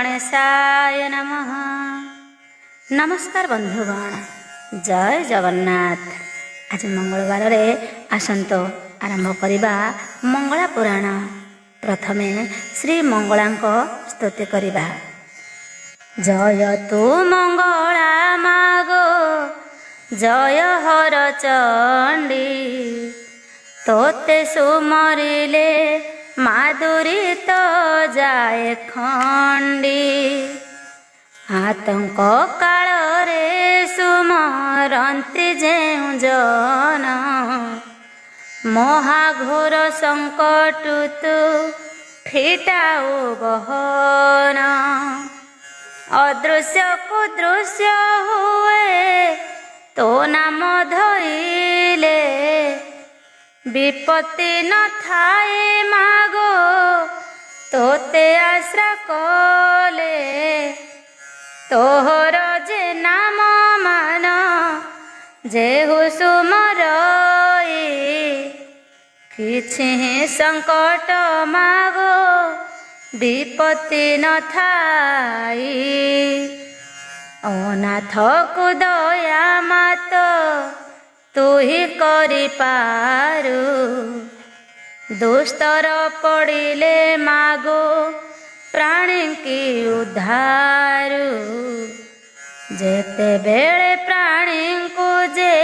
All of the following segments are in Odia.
गणेशाय नमः। नमस्कार बंधुगण, जय जगन्नाथ। आज मंगलवार रे आसंतो आरंभ करिबा मंगला पुराण। प्रथमे श्री मंगलांको स्तुति करिबा। जय तु मंगला मागो, जय हर चंडी, तोते सुमरिले माधुरी तो जाए खंडी। आतंक काल रे सुमरंती जेउ जन, महाघोर संकट तु फिटाऊ गहन। अदृश्य कुदृश्य हुए तो नाम धइले, विपत्ति न थाए मागो तोते आश्रा कले। तोहर जे नाम मान जेहु सुमरई, किछि संकट मागो विपत्ति न थाई। अनाथ को दया मात तू ही करि पारु, दुस्तर पड़िले मागो प्राणी की उद्धारु। जेते बेले प्राणी को जे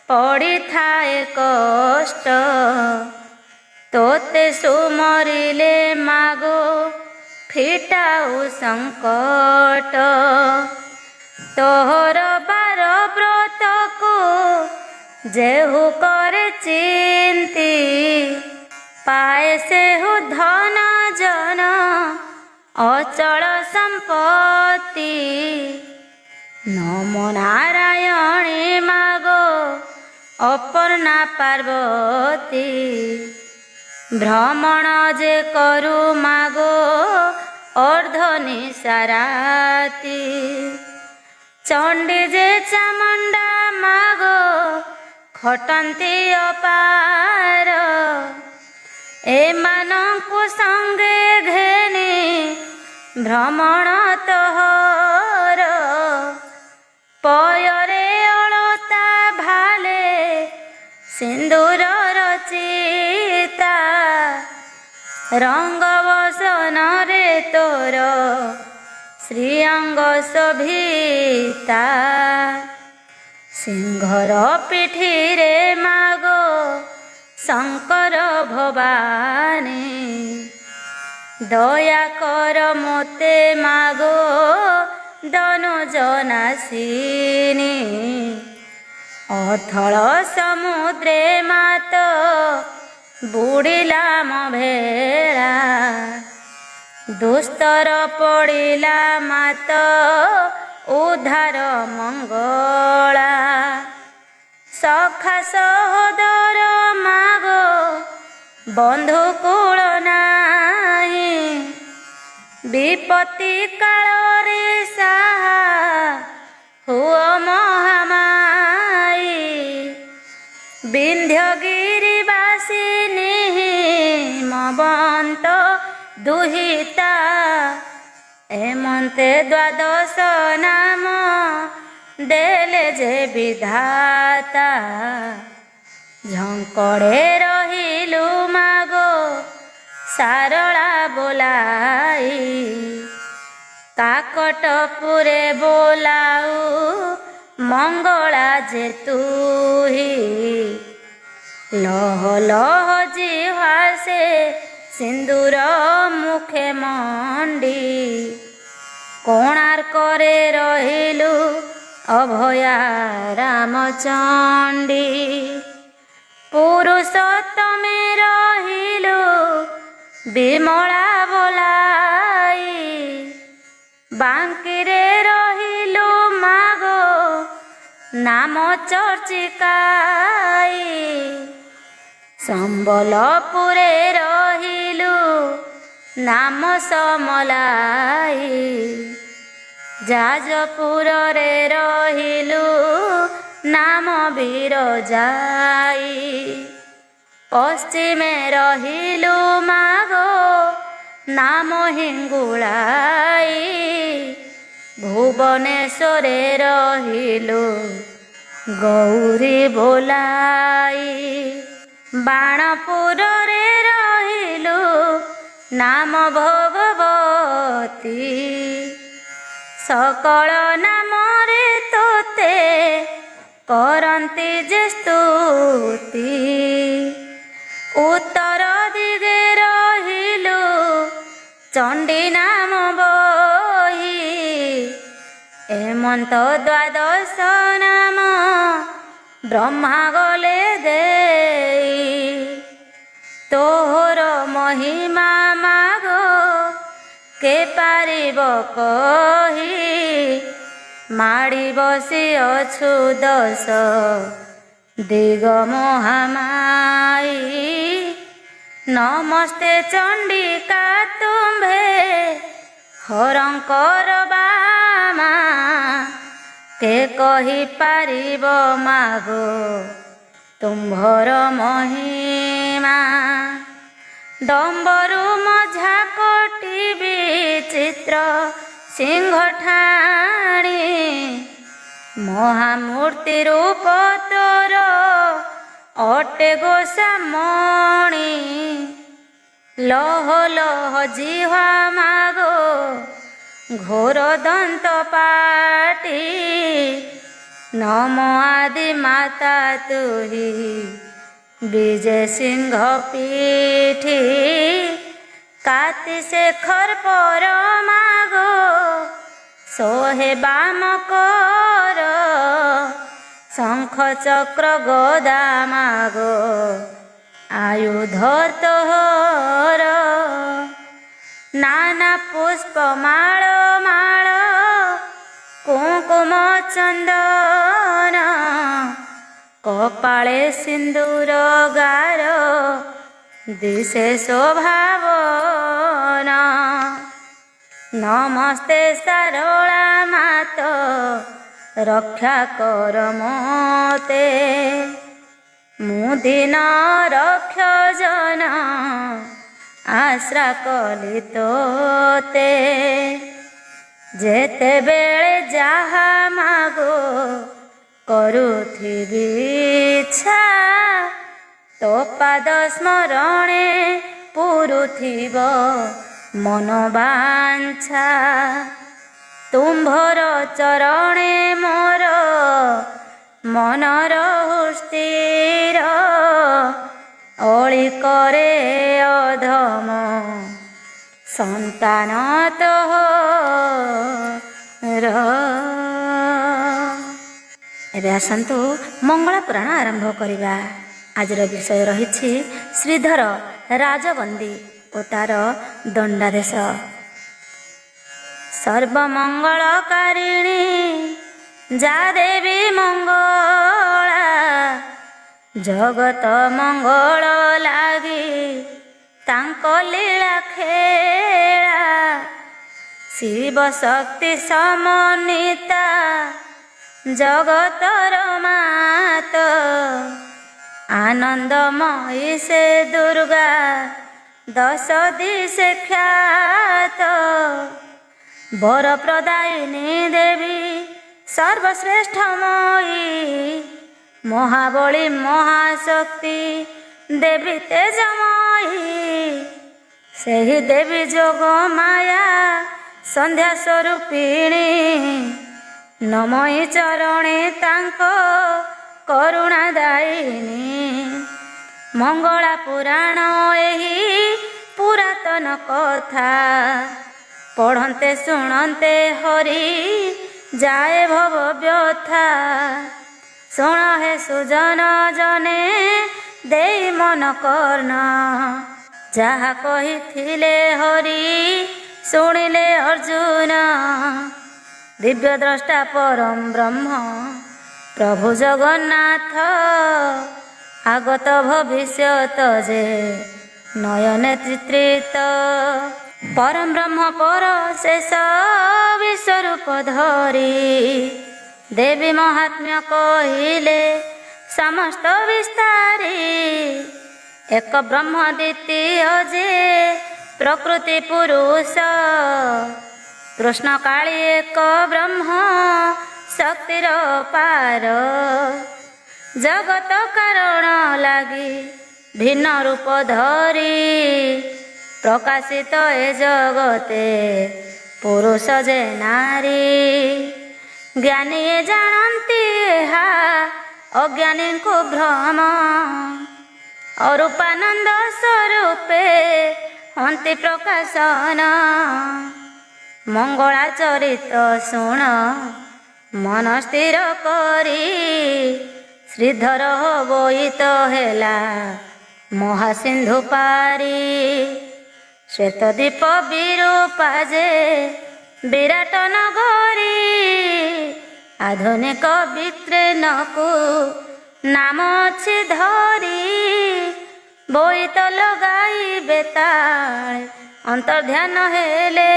पड़ी थाए कष्ट, तोते सुमरिले मागो फिटाऊ संकट। तोहर बार व्रत को जेहु करे चिंती, पाए से हु धन जन अचल संपत्ति। नमो नारायणी मागो अपर्णा पार्वती, भ्रमण जे करु मागो अर्धनि साराती। चंडी जे चामुंडा मागो खटंती अपार, एमानंकु संगे घेनी भ्रमण तोहर। पयरे अलता भाले सिंदूर रचिता, रंग बसन रे तोर श्रीअंग शोभिता। सिंहर पिठी रे मागो शंकर भवानी, दया कर मोते मागो धनुजनाशिनी। अथल समुद्रे मात बुड़िला भेड़ा, दुस्तर पड़िला मात उद्धार मंगला। सखा सहोदर मागो बंधु कुल नाही, विपत्ति काल रे साहा हुओ महामाई। विंध्यगिरिवासिनी हिमवंत दुहिता, एमंते द्वादश नाम देले जे विधाता। झंकड़े रहिलु मागो सारला बोलाई, काकटपुरे बोलाऊ मंगला जे तुही। लह लह जिह्वा से सिंदूर मुखे मंडी, कोणार्करे रहिलु अभया रामचंडी। पुरुषोत्तमे रहिलु विमला बोलाई, बांकीरे रहिलु मागो नाम चर्चिकाई। संबलपुरे रहिलु नाम समलाई, जाजपुर रे रहिलु नाम बिरजाई। पश्चिमे रहिलु मागो ନାମ ହିଙ୍ଗୁଳାଇ ଭୁବନେଶ୍ୱରରେ ରହିଲୁ ଗୌରୀ ବୋଲାଇ। ବାଣପୁରରେ ରହିଲୁ ନାମ ଭଗବତୀ ସକଳ ନାମରେ ତୋତେ କରନ୍ତି ଯେ ସ୍ତୁତି। ଉତ୍ତର ଦିଗେ ରହିଲୁ ଚଣ୍ଡୀ ନାମ ବହି ଏମନ୍ତ ଦ୍ୱାଦଶ ନାମ ବ୍ରହ୍ମା ଗଲେ ଦେଇ। ତୋର ମହିମା ମାଗ କେ ପାରିବ କହି ମାଡ଼ି ବସି ଅଛୁ ଦଶ ଦିଗ ମହାମାଇ। ନମସ୍ତେ ଚଣ୍ଡିକା ତୁମ୍ଭେ ହରଙ୍କର ବାମା କେ କହିପାରିବ ମାଗ ତୁମ୍ଭର ମହିମା। ଡମ୍ବରୁ ମଝା କୋଟି ବିଚିତ୍ର ସିଂହ ଠାଣି ମହାମୂର୍ତ୍ତି ରୂପ ତୋର ଅଟେ ଗୋସାମଣି। ଲହ ଲହ ଜିହ୍ୱା ମାଗ ଘୋର ଦନ୍ତ ପାଟି ନମ ଆଦି ମାତା ତୁହି ବିଜେ ସିଂହ ପିଠି। କାତି ଶେଖର ପର ମାଗ ଶୋହେ ବାମ କର ଶଙ୍ଖ ଚକ୍ର ଗଦା ମାଗ ଆୟୁଧ ତୋର। ନାନା ପୁଷ୍ପ ମାଳ ମାଳ କୁଙ୍କୁମ ଚନ୍ଦନ କପାଳେ ସିନ୍ଦୁର ଗାର ଦିଶେ ଶୋଭାବନ। ନମସ୍ତେ ସାରଳା ମାତ ରକ୍ଷା କର ମୋତେ ମୁଁ ଦିନ ରକ୍ଷ ଜନ ଆଶ୍ରା କଲି ତୋତେ। ଯେତେବେଳେ ଯାହା ମାଗ କରୁଥିବି ଇଚ୍ଛା ତୋ ପାଦ ସ୍ମରଣେ ପୁରୁଥିବ ମନବାଞ୍ଛା। ତୁମ୍ଭର ଚରଣେ ମୋର ମନର ସ୍ଥିର ଅଳି କରେ ଅଧମ ସନ୍ତାନ ତୋର। ଏବେ ଆସନ୍ତୁ ମଙ୍ଗଳ ପୁରାଣ ଆରମ୍ଭ କରିବା। ଆଜିର ବିଷୟ ରହିଛି ଶ୍ରୀଧର ରାଜବନ୍ଦୀ ଓ ତାର ଦଣ୍ଡାଦେଶ। ସର୍ବମଙ୍ଗଳକାରିଣୀ ଯା ଦେବୀ ମଙ୍ଗଳା ଜଗତ ମଙ୍ଗଳ ଲାଗି ତାଙ୍କ ଲୀଳା ଖେଳା। ଶିବ ଶକ୍ତି ସମନ୍ୱିତା ଜଗତର ମାତ ଆନନ୍ଦମୟୀ ସେ ଦୁର୍ଗା ଦଶ ଦିଶେ ଖ୍ୟାତ। ବରପ୍ରଦାୟିନୀ ଦେବୀ ସର୍ବଶ୍ରେଷ୍ଠମୟୀ ମହାବଳୀ ମହାଶକ୍ତି ଦେବୀ ତେଜମୟୀ। ସେହି ଦେବୀ ଯୋଗ ମାୟା ସନ୍ଧ୍ୟା ସ୍ୱରୂପିଣୀ ନମୟୀ ଚରଣେ ତାଙ୍କ କରୁଣା ଦାୟିନୀ। ମଙ୍ଗଳା ପୁରାଣ ଏହି ପୁରାତନ କଥା ପଢ଼ନ୍ତେ ଶୁଣନ୍ତେ ହରି ଯାଏ ଭବ ବ୍ୟଥା। ଶୁଣ ହେ ସୁଜନ ଜନେ ଦେଇ ମନ କର୍ଣ୍ଣ ଯାହା କହିଥିଲେ ହରି ଶୁଣିଲେ ଅର୍ଜୁନ। ଦିବ୍ୟ ଦ୍ରଷ୍ଟା ପରମ ବ୍ରହ୍ମ ପ୍ରଭୁ ଜଗନ୍ନାଥ আগত ভবিষ্যত যে নয়নে চিত্রিত পরম ব্রহ্ম পর শেষ বিশ্বরূপ ধরি দেবী মহাত্ম্য কহিলে সমস্ত বিস্তারি এক ব্রহ্ম দ্বিতীয় যে ପ୍ରକୃତି ପୁରୁଷ କୃଷ୍ଣ କାଳୀ ଏକ ବ୍ରହ୍ମ ଶକ୍ତିର ପାର। ଜଗତ କାରଣ ଲାଗି ଭିନ୍ନ ରୂପ ଧରି ପ୍ରକାଶିତ ଏ ଜଗତେ ପୁରୁଷ ଯେ ନାରୀ। ଜ୍ଞାନୀ ଜାଣନ୍ତି ଏହା ଅଜ୍ଞାନୀଙ୍କୁ ଭ୍ରମ। ଅରୂପାନନ୍ଦ ସ୍ୱରୂପେ ହନ୍ତି ପ୍ରକାଶନ। ମଙ୍ଗଳା ଚରିତ ଶୁଣ ମନ ସ୍ଥିର କରି। ଶ୍ରୀଧର ବୋଇତ ହେଲା ମହାସିନ୍ଧୁ ପାରି। ଶ୍ଵେତଦୀପ ବିରୂପା ଯେ ବିରାଟ ନଗରୀ। ଆଧୁନିକ ବିକ୍ରେନକୁ ନାମ ଅଛି ଧରି। ବୋଇତ ଲଗାଇ ବେତାଳେ ଅନ୍ତର୍ଧ୍ୟାନ ହେଲେ।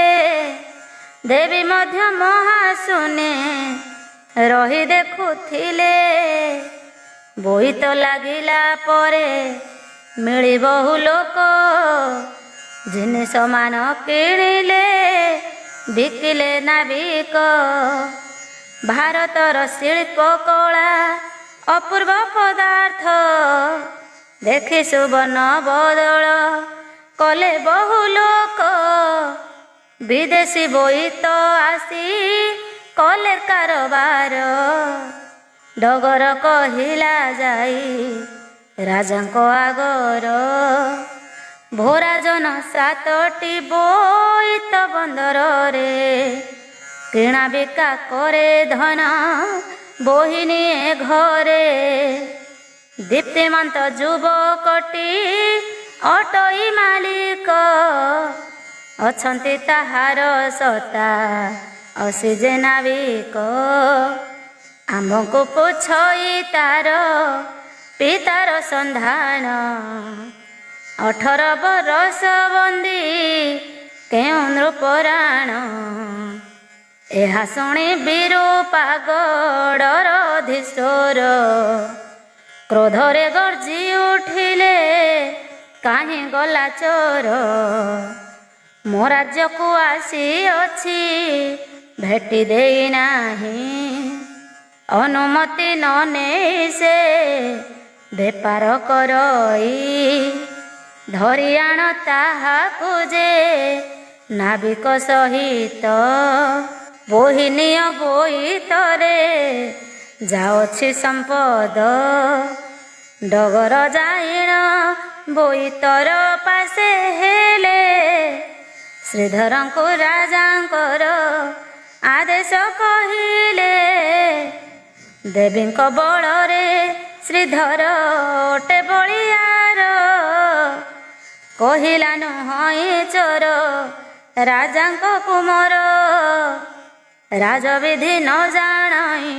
ଦେବୀ ମଧ୍ୟ ମହାଶୂନ୍ୟେ ରହି ଦେଖୁଥିଲେ। ବୋଇତ ଲାଗିଲା ପରେ ମିଳି ବହୁ ଲୋକ। ଜିନିଷ ମାନ କିଣିଲେ ବିକିଲେ ନାବିକ। ଭାରତର ଶିଳ୍ପ କଳା ଅପୂର୍ବ ପଦାର୍ଥ। ଦେଖି ସୁବର୍ଣ୍ଣ ବଦଳ କଲେ ବହୁ ଲୋକ। ବିଦେଶୀ ବୋଇତ ଆସି କଲେ କାରବାର। ଡଗର କହିଲା ଯାଇ ରାଜାଙ୍କ ଆଗର। ଭୋରାଜନ 7ଟି ବୋଇତ ବନ୍ଦରରେ। କିଣା ବିକା କରେ ଧନ ବୋହିନିଏ ଘରେ। ଦୀପ୍ତିମନ୍ତ ଯୁବକଟି ଅଟୋଇ ମାଲିକ। ଅଛନ୍ତି ତାହାର ସତା ଅସି ଯେ ନାବିକ। ଆମ୍ଭଙ୍କୁ ପୁଛଇ ତାର ପିତାର ସନ୍ଧାନ। 18 ବରଷ ବନ୍ଦୀ କେଉଁ ନୃପରାଣ। ଏହା ଶୁଣି ବିରୂପା ଗଡ଼ର ଅଧୀଶ୍ୱର। କ୍ରୋଧରେ ଗର୍ଜି ଉଠିଲେ କାହିଁ ଗଲା ଚୋର। ମୋ ରାଜ୍ୟକୁ ଆସିଅଛି ଭେଟି ଦେଇ ନାହିଁ। ଅନୁମତି ନ ନେଇ ସେ ବେପାର କରଇ। ଧରି ଆଣ ତାହାକୁ ଯେ ନାବିକ ସହିତ। ବୋହିନିଅ ବୋଇତରେ ଯାଉଛି ସମ୍ପଦ। ଡଗର ଯାଇଣ ବୋଇତର ପାଶେ ହେଲେ। ଶ୍ରୀଧରଙ୍କୁ ରାଜାଙ୍କର ଆଦେଶ କହିଲେ। ଦେବୀଙ୍କ ବଳରେ ଶ୍ରୀଧର ଅଟେ ବଳିୟାର। କହିଲା ନୁହଁ ଚୋର ରାଜାଙ୍କ କୁମର। ରାଜବିଧି ନ ଜାଣଇ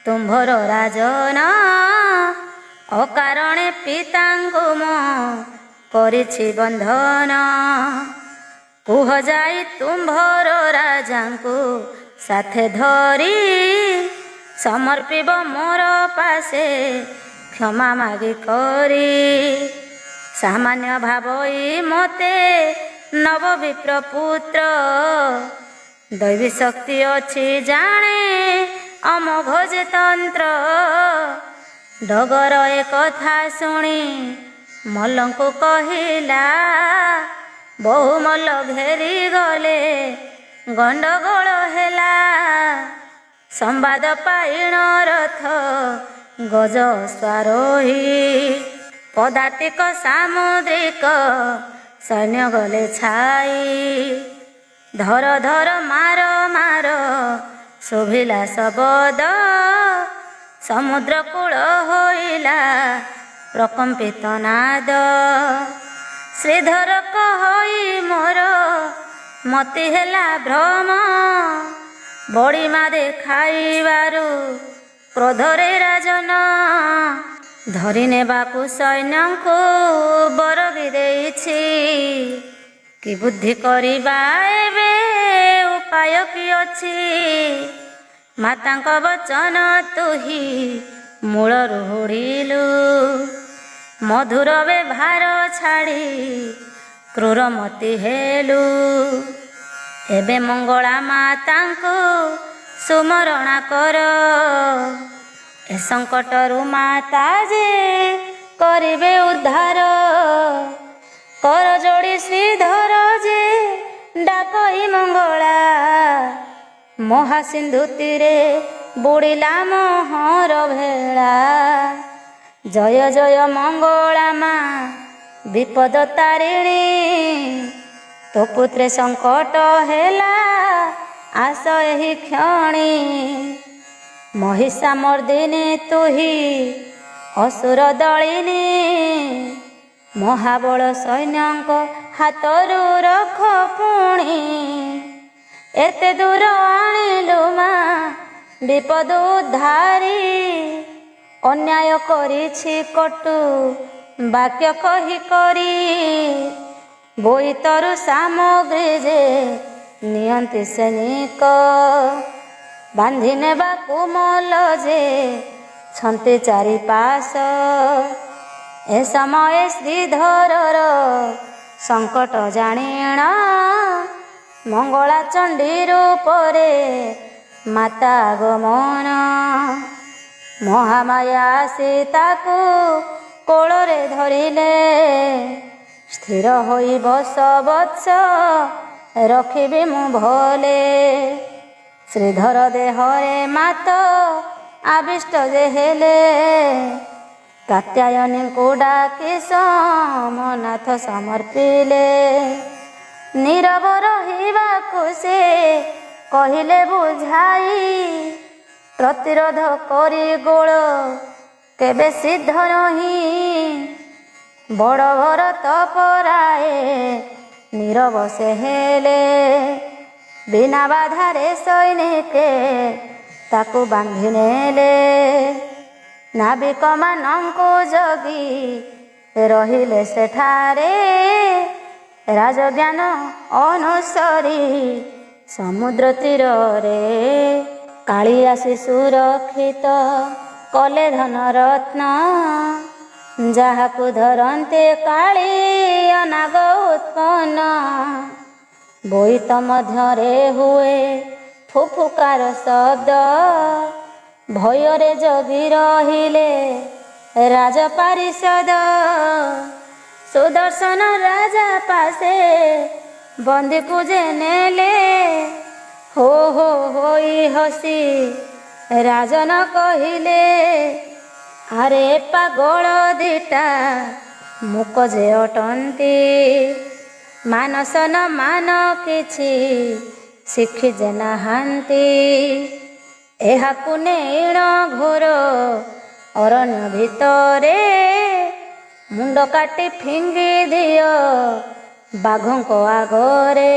ତୁମ୍ଭର ରାଜନ। ଅକାରଣେ ପିତାଙ୍କୁ ମୁଁ କରିଛି ବନ୍ଧନ। କୁହ ଯାଇ ତୁମ୍ଭର ରାଜାଙ୍କୁ ସାଥେ ଧରି। ସମର୍ପିବ ମୋର ପାଶେ କ୍ଷମା ମାଗି କରି। ସାମାନ୍ୟ ଭାବଇ ମୋତେ ନବ ବିପ୍ର ପୁତ୍ର। ଦୈବୀ ଶକ୍ତି ଅଛି ଜାଣେ ଅମୋଘ ଯେ ତନ୍ତ୍ର। ଡଗର ଏ କଥା ଶୁଣି ମଲ୍ଲଙ୍କୁ କହିଲା। ବହୁ ମଲ୍ଲ ଘେରି ଗଲେ ଗଣ୍ଡଗୋଳ ହେଲା। ସମ୍ବାଦ ପାଇଣ ରଥ ଗଜ ସ୍ୱାରୋହୀ। ପଦାତିକ ସାମୁଦ୍ରିକ ସୈନ୍ୟ ଗଲେ ଛାଇ। ଧର ଧର ମାର ମାର ଶୁଭିଲା ଶବଦ। ସମୁଦ୍ର କୂଳ ହୋଇଲା ପ୍ରକମ୍ପିତ ନାଦ। ଶ୍ରୀଧର କହଇ ମୋର ମତି ହେଲା ଭ୍ରମ। ବଡ଼ିମା ଦେଖାଇବାରୁ କ୍ରୋଧରେ ରାଜନ। ଧରି ନେବାକୁ ସୈନ୍ୟଙ୍କୁ ବରଗି ଦେଇଛି। କି ବୁଦ୍ଧି କରିବା ଏବେ ଉପାୟ କି ଅଛି। ମାତାଙ୍କ ବଚନ ତୁହି ମୂଳରୁ ହୁଡ଼ିଲୁ। ମଧୁର ବ୍ୟବହାର ଛାଡ଼ି କ୍ରୂରମତି ହେଲୁ। ଏବେ ମଙ୍ଗଳା ମାତାଙ୍କୁ ସୁମରଣା କର। ଏ ସଙ୍କଟରୁ ମାତା ଯେ କରିବେ ଉଦ୍ଧାର। କର ଯୋଡ଼ି ଶ୍ରୀଧର ଯେ ଡାକଇ ମଙ୍ଗଳା। ମହାସିନ୍ଧୁତିରେ ବୁଡ଼ିଲା ମୋହର ଭେଳା। ଜୟ ଜୟ ମଙ୍ଗଳା ମା ବିପଦ ତାରିଣୀ। ତୋ ପୁତ୍ରେ ସଙ୍କଟ ହେଲା ଆସ ଏହି କ୍ଷଣି। ମହିଷା ମର୍ଦିନୀ ତୁହି ଅସୁର ଦଳିନୀ। ମହାବଳ ସୈନ୍ୟଙ୍କ ହାତରୁ ରଖ ପୁଣି। ଏତେ ଦୂର ଆଣିଲୁ ମା ବିପଦ ଉଦ୍ଧାରୀ। ଅନ୍ୟାୟ କରିଛି କଟୁ ବାକ୍ୟ କହି କରି। ବୋଇତରୁ ସାମଗ୍ରୀ ଯେ ନିଅନ୍ତି ସୈନିକ। ବାନ୍ଧି ନେବାକୁ ମଲ ଯେ ଛନ୍ତି ଚାରିପାଶ। ଏ ସମୟ ଶ୍ରୀଧରର ସଙ୍କଟ ଜାଣିଣ। ମଙ୍ଗଳା ଚଣ୍ଡୀ ରୂପରେ ମାତା ଆଗମନ। ମହାମାୟା ସୀତାକୁ କୋଳରେ ଧରିଲେ। ସ୍ଥିର ହୋଇ ବସ ବତ୍ସ ରଖିବି ମୁଁ ଭଲେ। ଶ୍ରୀଧର ଦେହରେ ମାତ ଆବିଷ୍ଟ ଯେ ହେଲେ। କାତ୍ୟାୟନୀଙ୍କୁ ଡାକି ସୋମନାଥ ସମର୍ପିଲେ। ନୀରବ ରହିବାକୁ ସେ କହିଲେ ବୁଝାଇ। ପ୍ରତିରୋଧ କରି ଗୋଳ କେବେ ସିଦ୍ଧ ନହିଁ। ବଡ଼ ଭରତ ପରାଏ ନୀରବ ସେ ହେଲେ। ବିନା ବାଧାରେ ସୈନିକେ ତାକୁ ବାନ୍ଧି ନେଲେ। ନାବିକମାନଙ୍କୁ ଜଗି ରହିଲେ ସେଠାରେ। ରାଜଜ୍ଞାନ ଅନୁସରି ସମୁଦ୍ର ତୀରରେ। କାଳିଆସି ସୁରକ୍ଷିତ କଲେ ଧନରତ୍ନ। ଯାହାକୁ ଧରନ୍ତେ କାଳି ଅନାଗ ଉତ୍ପନ୍ନ। ବୋଇତ ମଧ୍ୟରେ ହୁଏ ଫୁଫୁକାର ଶବ୍ଦ। ଭୟରେ ଜଗି ରହିଲେ ରାଜପାରିଷଦ। ସୁଦର୍ଶନ ରାଜା ପାଶେ ବନ୍ଦୀକୁ ଯେ ନେଲେ। ହୋ ହୋ ହୋଇ ହସି ରାଜନ କହିଲେ। ଆରେ ପାଗଳ ଦିଟା ମୁକ ଯେ ଅଟନ୍ତି। ମାନସ ନ ମାନ କିଛି ଶିଖି ଯେ ନାହାନ୍ତି। ଏହାକୁ ନେଇଣ ଘୋର ଅରଣ୍ୟ ଭିତରେ। ମୁଣ୍ଡ କାଟି ଫିଙ୍ଗି ଦିଅ ବାଘଙ୍କ ଆଗରେ।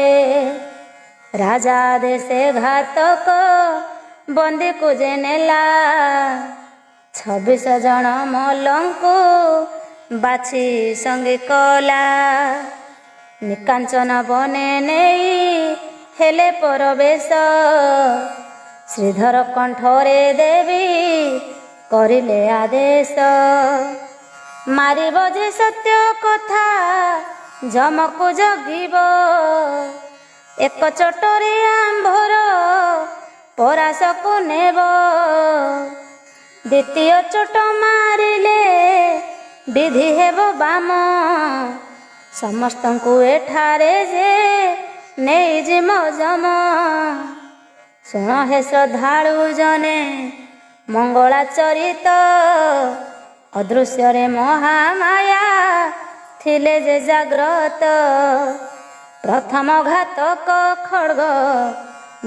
ରାଜା ଦେଶେ ଘାତକ ବନ୍ଦୀକୁ ଯେ ନେଲା। 26 ଜଣ ମଲ୍ଲଙ୍କୁ ବାଛି ସଙ୍ଗୀ କଲା। ନିକାଞ୍ଚନ ବନେ ନେଇ ହେଲେ ପରବେଶ। ଶ୍ରୀଧର କଣ୍ଠରେ ଦେବୀ କରିଲେ ଆଦେଶ। ମାରିବ ଯେ ସତ୍ୟ କଥା ଯମକୁ ଜଗିବ। ଏକ ଚଟରେ ଆମ୍ଭର ପରାଶକୁ ନେବ। ଦ୍ୱିତୀୟ ଚୋଟ ମାରିଲେ ବିଧି ହେବ ବାମ। ସମସ୍ତଙ୍କୁ ଏଠାରେ ଯେ ନେଇଯିବ ଯମ। ଶୁଣ ହେ ଶ୍ରଦ୍ଧାଳୁ ଜନେ ମଙ୍ଗଳା ଚରିତ। ଅଦୃଶ୍ୟରେ ମହାମାୟା ଥିଲେ ଯେ ଜାଗ୍ରତ। ପ୍ରଥମ ଘାତକ ଖଡ୍ଗ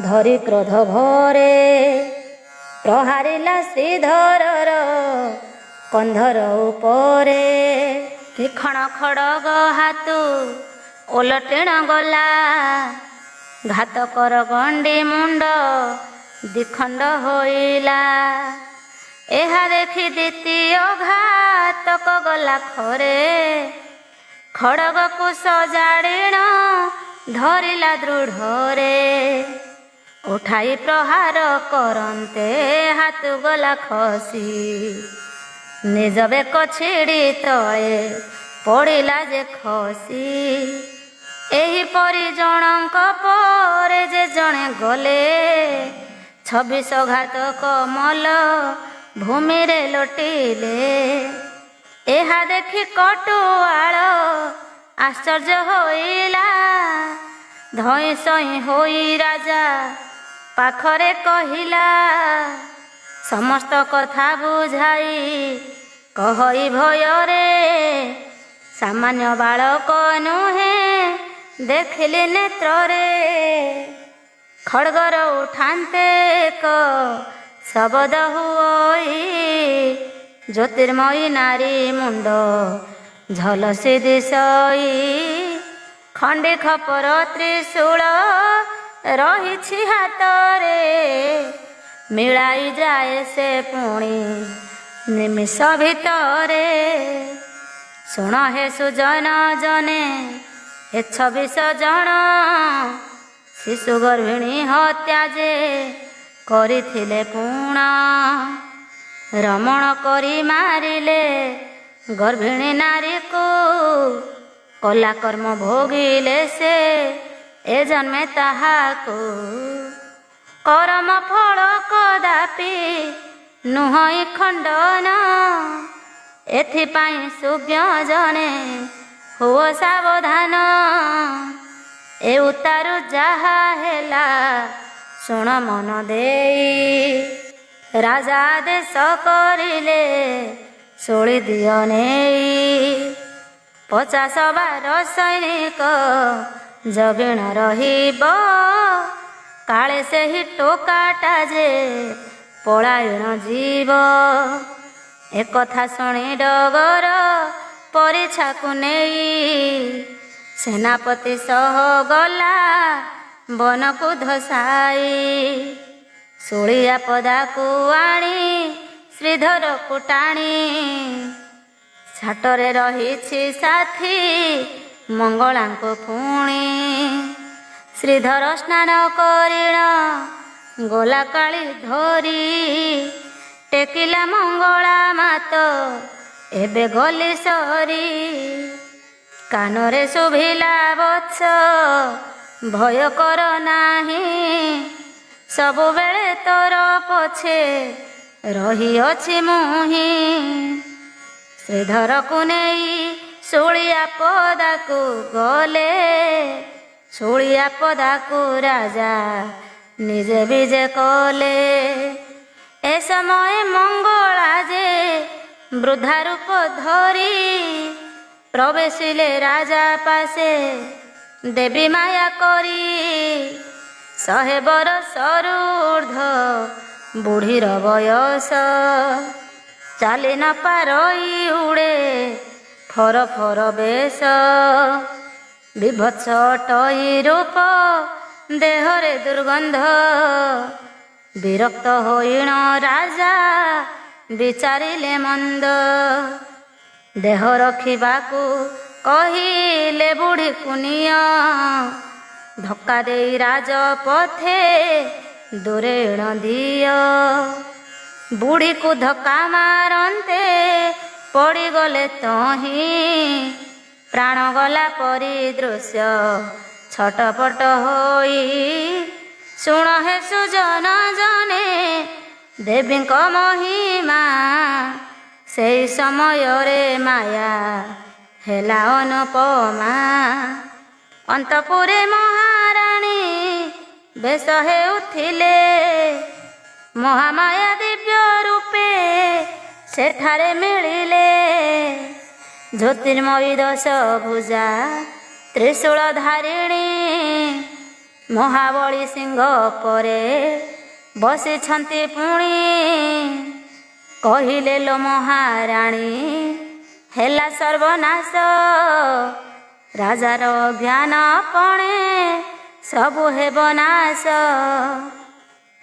ଧରି କ୍ରୋଧ ଭରେ। ପ୍ରହାରିଲା ଶ୍ରୀଧରର କନ୍ଧର ଉପରେ। ତୀକ୍ଷ୍ଣ ଖଡଗ ହାତୁ ଓଲଟିଣ ଗଲା। ଘାତକର ଗଣ୍ଡି ମୁଣ୍ଡ ଦ୍ୱିଖଣ୍ଡ ହୋଇଲା। ଏହା ଦେଖି ଦ୍ୱିତୀୟ ଘାତକ ଗଲା ଖରେ। ଖଡଗକୁ ସଜାଡ଼ିଣ ଧରିଲା ଦୃଢ଼ରେ। ଉଠାଇ ପ୍ରହାର କରନ୍ତେ ହାତୁ ଗଲା ଖସି। ନିଜ ବେକ ଛିଡ଼ି ତଳେ ପଡ଼ିଲା ଯେ ଖସି। ଏହିପରି ଜଣଙ୍କ ପରେ ଯେ ଜଣେ ଗଲେ, 26 ଘାତକ ମଲ ଭୂମିରେ ଲୋଟିଲେ। ଏହା ଦେଖି କଟୁଆଳ ଆଶ୍ଚର୍ଯ୍ୟ ହୋଇଲା, ଧଇଁ ସଇଁ ହୋଇ ରାଜା ପାଖରେ କହିଲା, ସମସ୍ତ କଥା ବୁଝାଇ କହଇ ଭୟରେ, ସାମାନ୍ୟ ବାଳକ ନୁହେଁ ଦେଖିଲି ନେତ୍ରରେ। ଖଡ଼ଗର ଉଠାନ୍ତେ ଏକ ଶବଦ ହୁଅଇ, ଜ୍ୟୋତିର୍ମୟୀ ନାରୀ ମୁଣ୍ଡ ଝଲସି ଦିଶଇ। ଖଣ୍ଡି ଖପର ତ୍ରିଶୂଳ ରହିଛି ହାତରେ, ମିଳାଇ ଯାଏ ସେ ପୁଣି ନିମିଷ ଭିତରେ। ଶୁଣ ହେ ସୁଜନ ଜନେ ଏ 26 ଜଣ, ଶିଶୁ ଗର୍ଭିଣୀ ହତ୍ୟା ଯେ କରିଥିଲେ ପୁଣ। ରମଣ କରି ମାରିଲେ ଗର୍ଭିଣୀ ନାରୀକୁ, କଲା କର୍ମ ଭୋଗିଲେ ସେ ଏ ଜନ୍ମେ ତାହାକୁ। କରମ ଫଳ କଦାପି ନୁହଁ ଖଣ୍ଡନ, ଏଥିପାଇଁ ସୁଜ୍ଞ ଜଣେ ହୁଅ ସାବଧାନ। ଏ ଉତ୍ତାରୁ ଯାହା ହେଲା ଶୁଣ ମନ ଦେଇ, ରାଜା ଆଦେଶ କରିଲେ ଶୁଳି ଦିଅ ନେଇ। 50 ସୈନିକ ଜଗିଣ ରହିବ, କାଳେ ସେହି ଟୋକାଟା ଯେ ପଳାୟନ ଯିବ। ଏକଥା ଶୁଣି ଡଗର ପରିଛାକୁ ନେଇ, ସେନାପତି ସହ ଗଲା ବନକୁ ଧସାଇ। ଶୂଳିଆ ପଦାକୁ ଆଣି ଶ୍ରୀଧରକୁ ଟାଣି, ଛାଟରେ ରହିଛି ସାଥୀ ମଙ୍ଗଳାଙ୍କୁ ପୁଣି। ଶ୍ରୀଧର ସ୍ନାନ କରିଣ ଗଲା କାଳି ଧରି, ଟେକିଲା ମଙ୍ଗଳା ମାତ ଏବେ ଗଲି ସରି। କାନରେ ଶୁଭିଲା ବତ୍ସ ଭୟ କର ନାହିଁ, ସବୁବେଳେ ତୋର ପଛେ ରହିଅଛି ମୁହିଁ। ଶ୍ରୀଧରକୁ ନେଇ ଶୂଳିଆ ପଦାକୁ ଗଲେ, ଶୂଳିଆ ପଦାକୁ ରାଜା ନିଜେ ବିଜେ କଲେ। ଏ ସମୟ ମଙ୍ଗଳା ଯେ ବୃଦ୍ଧା ରୂପ ଧରି, ପ୍ରବେଶିଲେ ରାଜା ପାଶେ ଦେବୀ ମାୟା କରି। 100 ବରଷରୁ ଉର୍ଦ୍ଧ୍ୱ ବୁଢ଼ୀର ବୟସ, ଚାଲି ନ ପାରଇ ଉଡ଼େ ଫର ଫର ବେଶ। ବିଭତ୍ସ ଅଟଇ ରୂପ ଦେହରେ ଦୁର୍ଗନ୍ଧ, ବିରକ୍ତ ହୋଇଣ ରାଜା ବିଚାରିଲେ ମନ୍ଦ। ଦେହ ରଖିବାକୁ କହିଲେ ବୁଢ଼ୀକୁ ନିଅ, ଧକ୍କା ଦେଇ ରାଜପଥେ ଦୂରେଣ ଦିଅ। ବୁଢ଼ୀକୁ ଧକ୍କା ମାରନ୍ତେ ପଡ଼ିଗଲେ ତହିଁ, ପ୍ରାଣ ଗଲା ପରି ଦୃଶ୍ୟ ଛଟପଟ ହୋଇ। ଶୁଣ ହେ ସୁଜନ ଜନେ ଦେବୀଙ୍କ ମହିମା, ସେଇ ସମୟରେ ମାୟା ହେଲା ଅନୁପମା। ଅନ୍ତପୁରେ ମହାରାଣୀ ବେଶ ହେଉଥିଲେ, ମହାମାୟା ଦିବ୍ୟ ରୂପେ ସେଠାରେ ମିଳିଲେ। ଜ୍ୟୋତିର୍ମୟୀ 10 ଭୁଜା ତ୍ରିଶୂଳ ଧାରିଣୀ, ମହାବଳୀ ସିଂହ ପରେ ବସିଛନ୍ତି ପୁଣି। କହିଲେ ଲୋ ମହାରାଣୀ ହେଲା ସର୍ବନାଶ, ରାଜାର ଜ୍ଞାନ ପଣେ ସବୁ ହେବ ନାଶ।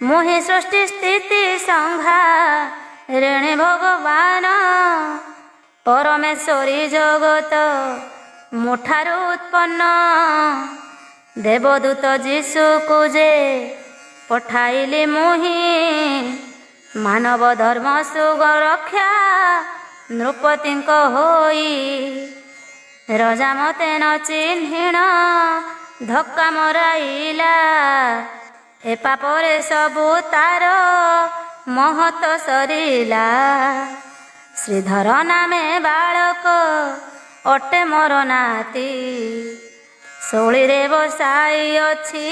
ମୁହିଁ ସୃଷ୍ଟି ସ୍ଥିତି ସଂହାରିଣୀ ଭଗବାନ, ପରମେଶ୍ୱରୀ ଜଗତ ମୁଠାରୁ ଉତ୍ପନ୍ନ। ଦେବଦୂତ ଯୀଶୁକୁ ଯେ ପଠାଇଲି ମୁହିଁ, ମାନବ ଧର୍ମ ସୁଗରକ୍ଷା ନୃପତିଙ୍କ ହୋଇ। ରଜା ମତେ ନ ଚିହ୍ନିଣ ଧକ୍କା ମରାଇଲା, ଏ ପାପରେ ସବୁ ତାର ମହତ ସରିଲା। ଶ୍ରୀଧର ନାମେ ବାଳକ ଅଟେ ମୋର ନାତି, ଶୋଳିରେ ବସାଇ ଅଛି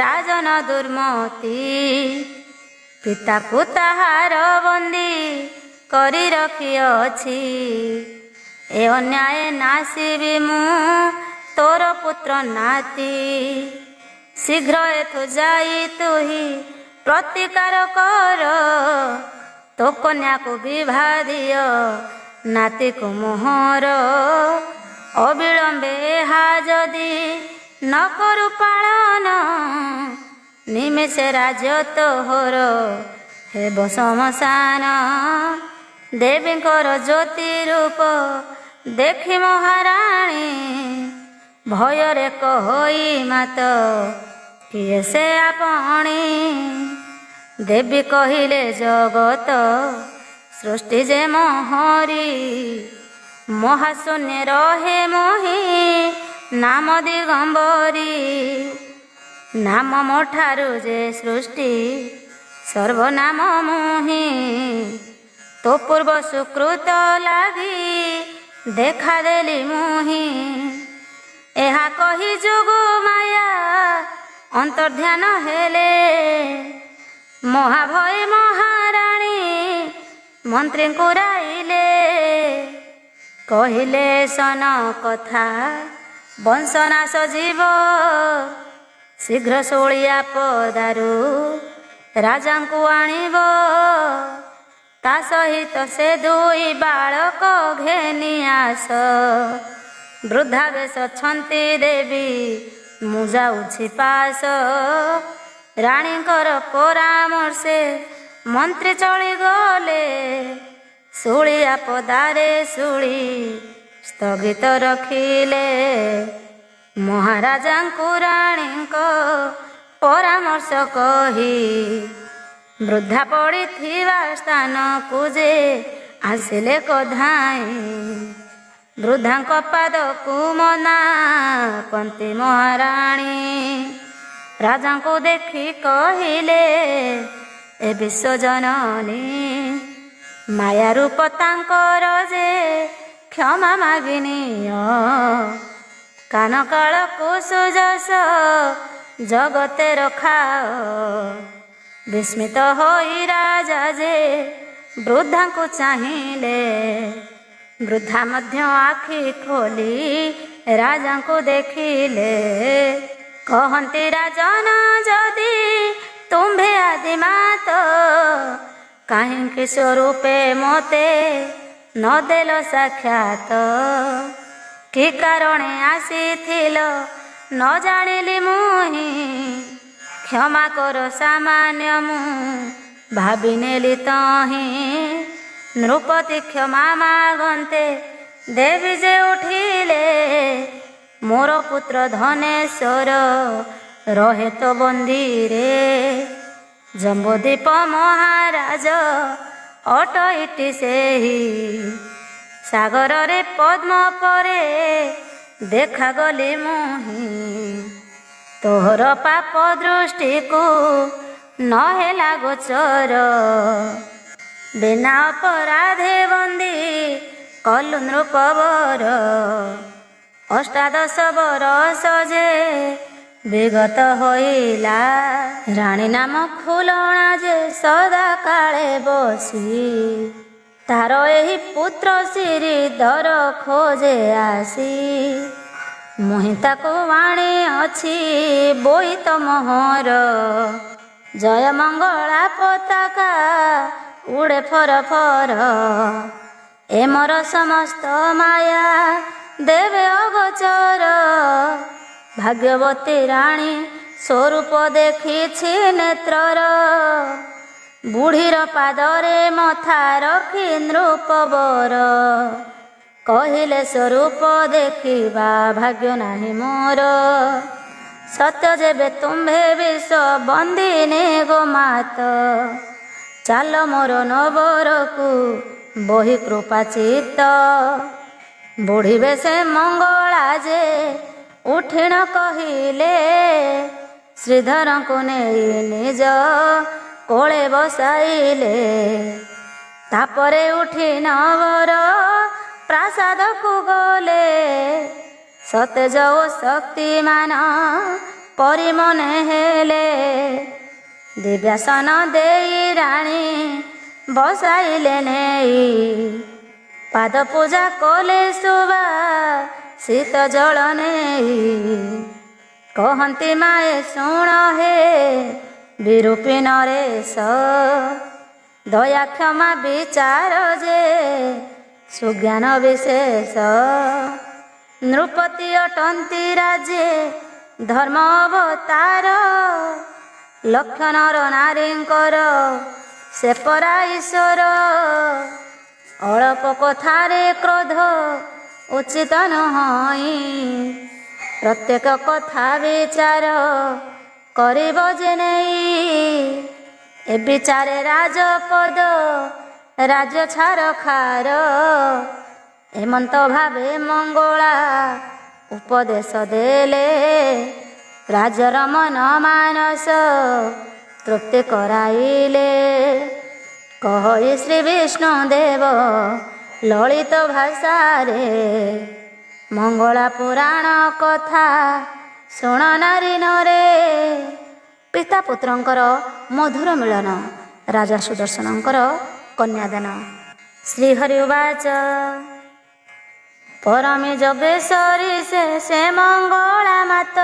ରାଜନ ଦୁର୍ମତି। ପିତାକୁ ତାହାର ବନ୍ଦୀ କରି ରଖିଅଛି, ଏ ଅନ୍ୟାୟ ନାସିବି ମୁଁ ତୋର ପୁତ୍ର ନାତି। ଶୀଘ୍ର ଏଠୁ ଯାଇ ତୁହି ପ୍ରତିକାର କର, ତୋ କନ୍ୟାକୁ ବିଭା ଦିଅ ନାତିକୁ ମୋହର। ଅବିଳମ୍ବେ ଏହା ଯଦି ନ କରୁ ପାଳନ, ନିମେଷେ ରାଜ୍ୟ ତୋହର ହେବ ଶମଶାନ। ଦେବୀଙ୍କର ଜ୍ୟୋତି ରୂପ ଦେଖି ମହାରାଣୀ, ଭୟରେ କହଇ ମାତ କିଏ ସେ ଆପଣି। ଦେବୀ କହିଲେ ଜଗତ ସୃଷ୍ଟି ଯେ ମୋହରି, ମହାଶୂନ୍ୟ ରହେ ମୋହି ନାମ ଦିଗମ୍ବରୀ। ନାମ ମୋ ଠାରୁ ଯେ ସୃଷ୍ଟି ସର୍ବନାମ ମୁହିଁ, ତୋ ପୂର୍ବ ସୁକୃତ ଲାଗି ଦେଖାଦେଲି ମୁହିଁ। ଏହା କହି ଯୋଗ ମାୟା ଅନ୍ତର୍ଧ୍ୟାନ ହେଲେ, ମହାଭୟ ମହାରାଣୀ ମନ୍ତ୍ରୀଙ୍କୁ ରାଇଲେ। କହିଲେ ସନ କଥା ବଂଶନାଶ ଯିବ, ଶୀଘ୍ର ଶୋଳିଆ ପଦାରୁ ରାଜାଙ୍କୁ ଆଣିବ। ତା ସହିତ ସେ ଦୁଇ ବାଳକ ଘେନି ଆସ, ବୃଦ୍ଧା ବେଶ ଅଛନ୍ତି ଦେବୀ ମୁଁ ଯାଉଛି ପାଶ। ରାଣୀଙ୍କର ପରାମର୍ଶେ ମନ୍ତ୍ରୀ ଚଳିଗଲେ, ଶୂଳିଆ ପଦାରେ ଶୂଳି ସ୍ଥଗିତ ରଖିଲେ। ମହାରାଜାଙ୍କୁ ରାଣୀଙ୍କ ପରାମର୍ଶ କହି, ବୃଦ୍ଧା ପଡ଼ିଥିବା ସ୍ଥାନକୁ ଯେ ଆସିଲେ କଧାଇଁ। ବୃଦ୍ଧାଙ୍କ ପାଦକୁ ମନା କନ୍ତି ମହାରାଣୀ, ରାଜାଙ୍କୁ ଦେଖି କହିଲେ ଏ ବିଶ୍ୱଜନନୀ। ମାୟା ରୂପ ତାଙ୍କର ଯେ କ୍ଷମା ମାଗିନିଅ, କାନ କାଳକୁ ସୁଯଶ ଜଗତେ ରଖାଅ। ବିସ୍ମିତ ହୋଇ ରାଜା ଯେ ବୃଦ୍ଧାଙ୍କୁ ଚାହିଁଲେ, ବୃଦ୍ଧା ମଧ୍ୟ ଆଖି ଖୋଲି ରାଜାଙ୍କୁ ଦେଖିଲେ। କହନ୍ତି ରାଜନ ଯଦି ତୁମ୍ଭେ ଆଦିମାତ, କାହିଁକି ସ୍ୱରୂପେ ମୋତେ ନ ଦେଲ ସାକ୍ଷାତ। କି କାରଣେ ଆସିଥିଲ ନ ଜାଣିଲି ମୁହିଁ, କ୍ଷମା କର ସାମାନ୍ୟ ମୁଁ ଭାବିନେଲି ତହିଁ। ନୃପତି କ୍ଷମା ମାଗନ୍ତେ ଦେବୀ ଯେ ଉଠିଲେ, ମୋର ପୁତ୍ର ଧନେଶ୍ୱର ରହେ ତ ବନ୍ଦୀରେ। ଜମ୍ବୁଦ୍ୱୀପ ମହାରାଜ ଅଟଇଟି ସେହି, ସାଗରରେ ପଦ୍ମ ପରେ ଦେଖାଗଲି ମୁହିଁ। ତୋହର ପାପ ଦୃଷ୍ଟିକୁ ନ ହେଲା ଗୋଚର, ବିନା ଅପରାଧେ ବନ୍ଦୀ କଲୁ ନୃପବର। ଅଷ୍ଟାଦଶ ବରଷ ଯେ ବିଗତ ହୋଇଲା, ରାଣୀ ନାମ ଖୁଲଣା ଯେ ସଦା କାଳେ ବସି। ତାର ଏହି ପୁତ୍ର ଶ୍ରୀଧର ଖୋଜେ ଆସି, ମୁହିଁ ତାକୁ ଆଣି ଅଛି ବୋଇତ ମୋହର। ଜୟ ମଙ୍ଗଳା ପତାକା ଉଡ଼େ ଫର ଫର, ଏ ମୋର ସମସ୍ତ ମାୟା ଦେବେ ଅଗୋଚର। ଭାଗ୍ୟବତୀ ରାଣୀ ସ୍ୱରୂପ ଦେଖିଛି ନେତ୍ରର, ବୁଢ଼ୀର ପାଦରେ ମଥା ରଖି ନୃପବର। କହିଲେ ସ୍ୱରୂପ ଦେଖିବା ଭାଗ୍ୟ ନାହିଁ ମୋର, ସତ୍ୟ ଯେବେ ତୁମ୍ଭେ ବିଷ ବନ୍ଦିନୀ ଗୋମାତ। ଚାଲ ମୋର ନବରକୁ ବହି କୃପା ଚିତ୍ତ, ବୁଢ଼ିବେ ସେ ମଙ୍ଗଳା ଯେ ଉଠିଣ କହିଲେ, ଶ୍ରୀଧରଙ୍କୁ ନେଇ ନିଜ କୋଳେ ବସାଇଲେ। ତାପରେ ଉଠି ନବର ପ୍ରାସାଦକୁ ଗଲେ, ସତେଜ ଓ ଶକ୍ତିମାନ ପରି ମନେ ହେଲେ। ଦିବ୍ୟାସନ ଦେଇ ରାଣୀ ବସାଇଲେ ନେଇ, ପାଦ ପୂଜା କଲେ ଶୁଭା ଶୀତ ଜଳ ନେଇ। କହନ୍ତି ମାଏ ଶୁଣ ହେ ବିରୂପୀ ନରେଶ, ଦୟା କ୍ଷମା ବିଚାର ଯେ ସୁଜ୍ଞାନ ବିଶେଷ। ନୃପତି ଅଟନ୍ତି ରାଜେ ଧର୍ମ ଅବତାର, ଲକ୍ଷଣର ନାରୀଙ୍କର ସେ ପରା ଈଶ୍ୱର। ଅଳପ କଥାରେ କ୍ରୋଧ ଉଚିତ ନୁହଁ, ପ୍ରତ୍ୟେକ କଥା ବିଚାର କରିବ ଯେ ନେଇ। ଏ ବିଚାରେ ରାଜପଦ ରାଜ୍ୟ ଛାର ଖାର, ଏମନ୍ତ ଭାବେ ମଙ୍ଗଳା ଉପଦେଶ ଦେଲେ। ରାଜର ମନ ମାନସ ତୃପ୍ତି କରାଇଲେ, କହି ଶ୍ରୀ ବିଷ୍ଣୁ ଦେବ ଲଳିତ ଭାଷାରେ। ମଙ୍ଗଳା ପୁରାଣ କଥା ଶୁଣ ନାରୀ ନରେ, ପିତା ପୁତ୍ରଙ୍କର ମଧୁର ମିଳନ, ରାଜା ସୁଦର୍ଶନଙ୍କର କନ୍ୟାଦାନ। ଶ୍ରୀହରି ଉବାଚ ପରମେ ଯୋଗେଶ୍ୱରୀ ସେ ମଙ୍ଗଳା ମାତ,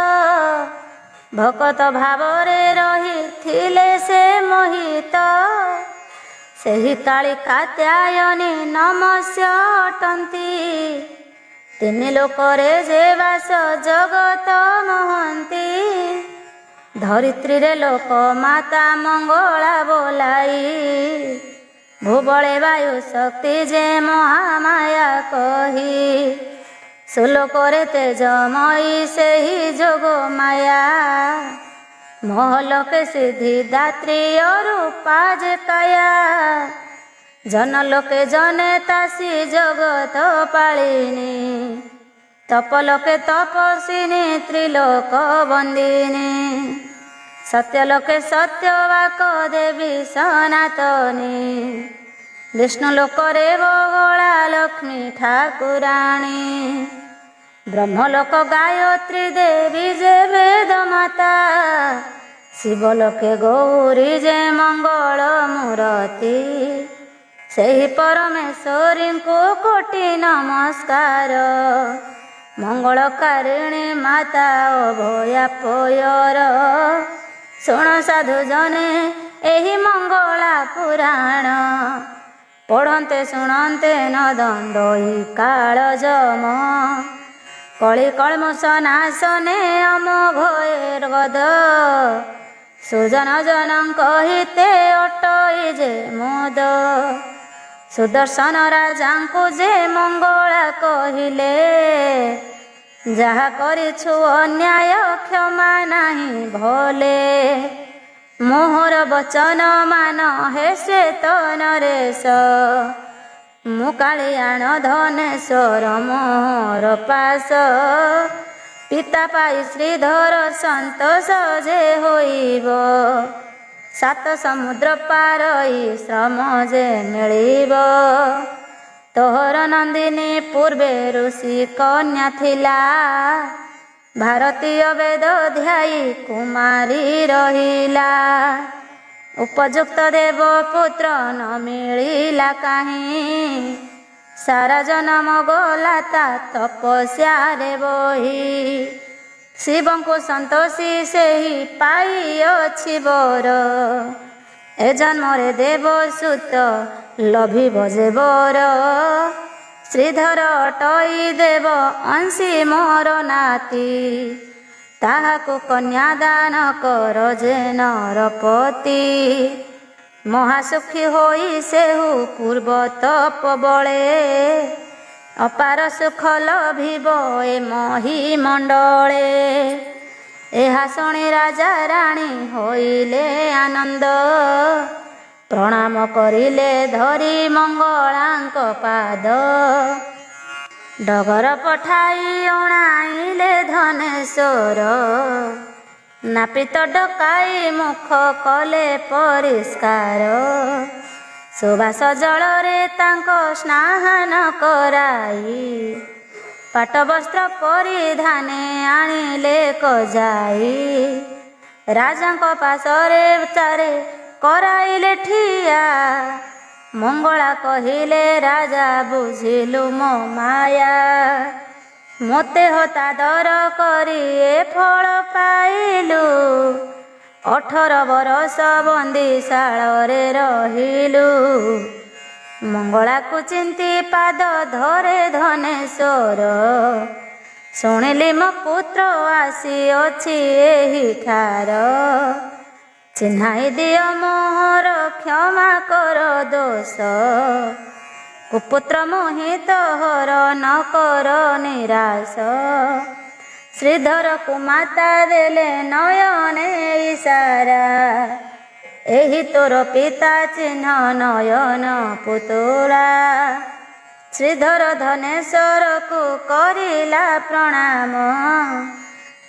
ଭକତ ଭାବରେ ରହିଥିଲେ ସେ ମୋହିତ। ସେହି କାଳୀ କାତ୍ୟାୟନୀ ନମସ୍ୟ ଅଟନ୍ତି, ତିନି ଲୋକରେ ଯେ ବାସ ଜଗତ ମହନ୍ତି। ଧରିତ୍ରୀରେ ଲୋକ ମାତା ମଙ୍ଗଳା ବୋଲାଇ, ଭୂବଳେ ବାୟୁ ଶକ୍ତି ଯେ ମହାମାୟା କହି। ସୁଲୋକରେ ତେଜମୟୀ ସେହି ଯୋଗ ମାୟା, ମହଲୋକେ ସିଦ୍ଧି ଦାତ୍ରୀ ଅରୂପା ଯେ କାୟା। ଜନଲୋକେ ଜନେତା ଶ୍ରୀ ଜଗତ ପାଳିନୀ, ତପଲୋକେ ତପସ୍ୱିନୀ ତ୍ରିଲୋକ ବନ୍ଦିନୀ। ସତ୍ୟଲୋକେ ସତ୍ୟବାକ ଦେବୀ ସନାତନୀ, ବିଷ୍ଣୁ ଲୋକରେ ବଗଳା ଲକ୍ଷ୍ମୀ ଠାକୁରାଣୀ। ବ୍ରହ୍ମଲୋକ ଗାୟତ୍ରୀ ଦେବୀ ଯେ ବେଦ ମାତା, ଶିବଲୋକେ ଗୌରୀ ଯେ ମଙ୍ଗଳ ମୂରତି। ସେହି ପରମେଶ୍ୱରୀଙ୍କୁ କୋଟି ନମସ୍କାର, ମଙ୍ଗଳକାରିଣୀ ମାତା ଅଭୟା ପୟର। ଶୁଣ ସାଧୁ ଜନେ ଏହି ମଙ୍ଗଳା ପୁରାଣ, ପଢ଼ନ୍ତେ ଶୁଣନ୍ତେ ନ ଦଣ୍ଡୋଇ କାଳ ଯମ। କଳି କଳ୍ମଷ ନାଶନେ ଅମୋଘ ଗଦ, ସୁଜନ ଜନଙ୍କ ହିତେ ଅଟଇ ଯେ ମୋଦ। ସୁଦର୍ଶନ ରାଜାଙ୍କୁ ଯେ ମଙ୍ଗଳା କହିଲେ, ଯାହା କରିଛୁ ଅନ୍ୟାୟ କ୍ଷମା ନାହିଁ ଭଲେ। ମୋହର ବଚନ ମାନ ହେ ଶ୍ଵେତ ନରେଶ, ମୁଁ କାଳିଆଣ ଧନେଶ୍ୱର ମୋହର ପାଶ। ପିତା ପାଇ ଶ୍ରୀଧର ସନ୍ତୋଷ ଯେ ହୋଇବ, ସାତ ସମୁଦ୍ର ପାରଇ ଶ୍ରମ ଯେ ମିଳିବ। ତୋହର ନନ୍ଦିନୀ ପୂର୍ବେ ଋଷି କନ୍ୟା ଥିଲା, ଭାରତୀୟ ବେଦ ଧ୍ୟାୟୀ କୁମାରୀ ରହିଲା। ଉପଯୁକ୍ତ ଦେବ ପୁତ୍ର ନ ମିଳିଲା କାହିଁ, ସାରା ଜନମ ଗଲା ତା ତପସ୍ୟାରେ ବହି। ଶିବଙ୍କୁ ସନ୍ତୋଷୀ ସେହି ପାଇଅଛି ବର, ଏ ଜନ୍ମରେ ଦେବ ସୁତ ଲଭିବ ଯେ ବର। ଶ୍ରୀଧର ଅଟଇ ଦେବ ଅଂଶୀ ମୋର ନାତି, ତାହାକୁ କନ୍ୟାଦାନ କର ଯେ ନରପତି। ମହାସୁଖୀ ହୋଇ ସେହୁ ପୂର୍ବ ତପ ବଳେ, ଅପାର ସୁଖ ଲଭିବ ଏ ମହି ମଣ୍ଡଳେ। ଏହା ଶୁଣି ରାଜା ରାଣୀ ହୋଇଲେ ଆନନ୍ଦ, ପ୍ରଣାମ କରିଲେ ଧରି ମଙ୍ଗଳାଙ୍କ ପାଦ। ଡଗର ପଠାଇ ଅଣାଇଲେ ଧନେଶ୍ୱର, ନାପିତ ଡକାଇ ମୁଖ କଲେ ପରିଷ୍କାର। ସୁବାସ ଜଳରେ ତାଙ୍କ ସ୍ନାନ କରାଇ, ପାଟ ବସ୍ତ୍ର ପରିଧାନେ ଆଣିଲେ କଜାଇ। ରାଜାଙ୍କ ପାଶରେ ଚାରେ କରାଇଲେ ଠିଆ, ମଙ୍ଗଳା କହିଲେ ରାଜା ବୁଝିଲୁ ମୋ ମାୟା। ମୋତେ ହତାଦର କରି ଏ ଫଳ ପାଇଲୁ, 18 ବରଷ ବନ୍ଦିଶାଳରେ ରହିଲୁ। ମଙ୍ଗଳାକୁ ଚିନ୍ତି ପାଦ ଧରେ ଧନେଶ୍ୱର, ଶୁଣିଲି ମୋ ପୁତ୍ର ଆସିଅଛି ଏହିଠାର। ଚିହ୍ନାଇ ଦିଅ ମୋହର କ୍ଷମା କର ଦୋଷ, କୁପୁତ୍ର ମୋହିତ ହର ନ କର ନିରାଶ। ଶ୍ରୀଧରକୁ ମାତା ଦେଲେ ନୟନେ ଇସାରା, ଏହି ତୋର ପିତା ଚିହ୍ନ ନୟନ ପୁତୁଳା। ଶ୍ରୀଧର ଧନେଶ୍ୱରକୁ କରିଲା ପ୍ରଣାମ,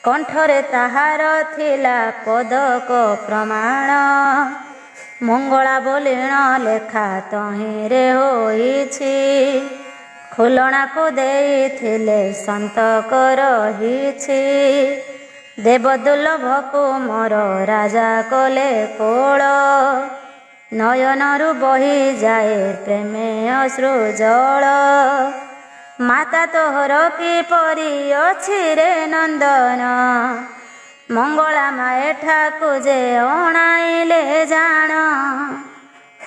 କଣ୍ଠରେ ତାହାର ଥିଲା ପଦକ ପ୍ରମାଣ। ମଙ୍ଗଳା ବୋଲିଣ ଲେଖା ତହିଁରେ ହୋଇଛି, ଖୁଲଣାକୁ ଦେଇଥିଲେ ସନ୍ତକ ରହିଛି। ଦେବଦୁର୍ଲଭକୁ ମୋର ରାଜା କଲେ କୋଳ, ନୟନରୁ ବହିଯାଏ ପ୍ରେମେ ଅଶ୍ରୁ ଜଳ। ମାତା ତୋହର କିପରି ଅଛି ରେ ନନ୍ଦନ, ମଙ୍ଗଳା ମା ଏଠାକୁ ଯେ ଅଣାଇଲେ ଜାଣ।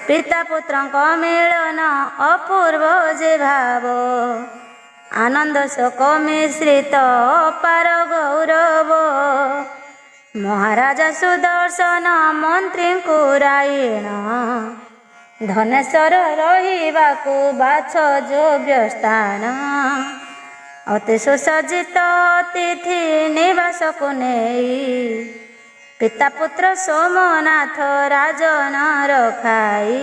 ପିତା ପୁତ୍ରଙ୍କ ମିଳନ ଅପୂର୍ବ ଯେ ଭାବ, ଆନନ୍ଦ ଶୋକ ମିଶ୍ରିତ ଅପାର ଗୌରବ। ମହାରାଜା ସୁଦର୍ଶନ ମନ୍ତ୍ରୀଙ୍କୁ ରାଇଣ, ଧନେଶ୍ୱର ରହିବାକୁ ବାଛ ଯୋଗ୍ୟ ସ୍ଥାନ। ଅତି ସୁସଜ୍ଜିତ ଅତିଥି ନିବାସକୁ ନେଇ, ପିତା ପୁତ୍ର ସୋମନାଥ ରାଜନ ରଖାଇ।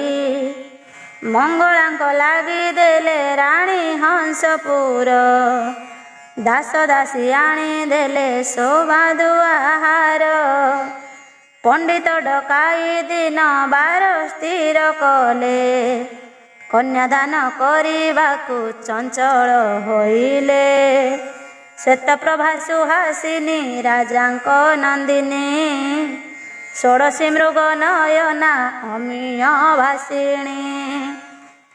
ମଙ୍ଗଳାଙ୍କ ଲାଗି ଦେଲେ ରାଣୀ ହଂସପୁର, ଦାସ ଦାସୀ ଆଣିଦେଲେ ସୌଭାଦୁଆ ହାର। ପଣ୍ଡିତ ଡକାଇ ଦିନ ବାର ସ୍ଥିର କଲେ, କନ୍ୟାଦାନ କରିବାକୁ ଚଞ୍ଚଳ ହୋଇଲେ। ଶ୍ଵେତପ୍ରଭା ସୁହାସିନୀ ରାଜାଙ୍କ ନନ୍ଦିନୀ, ଷୋଡ଼ଶୀ ମୃଗ ନୟନା ଅମିୟ ଭାସିଣୀ।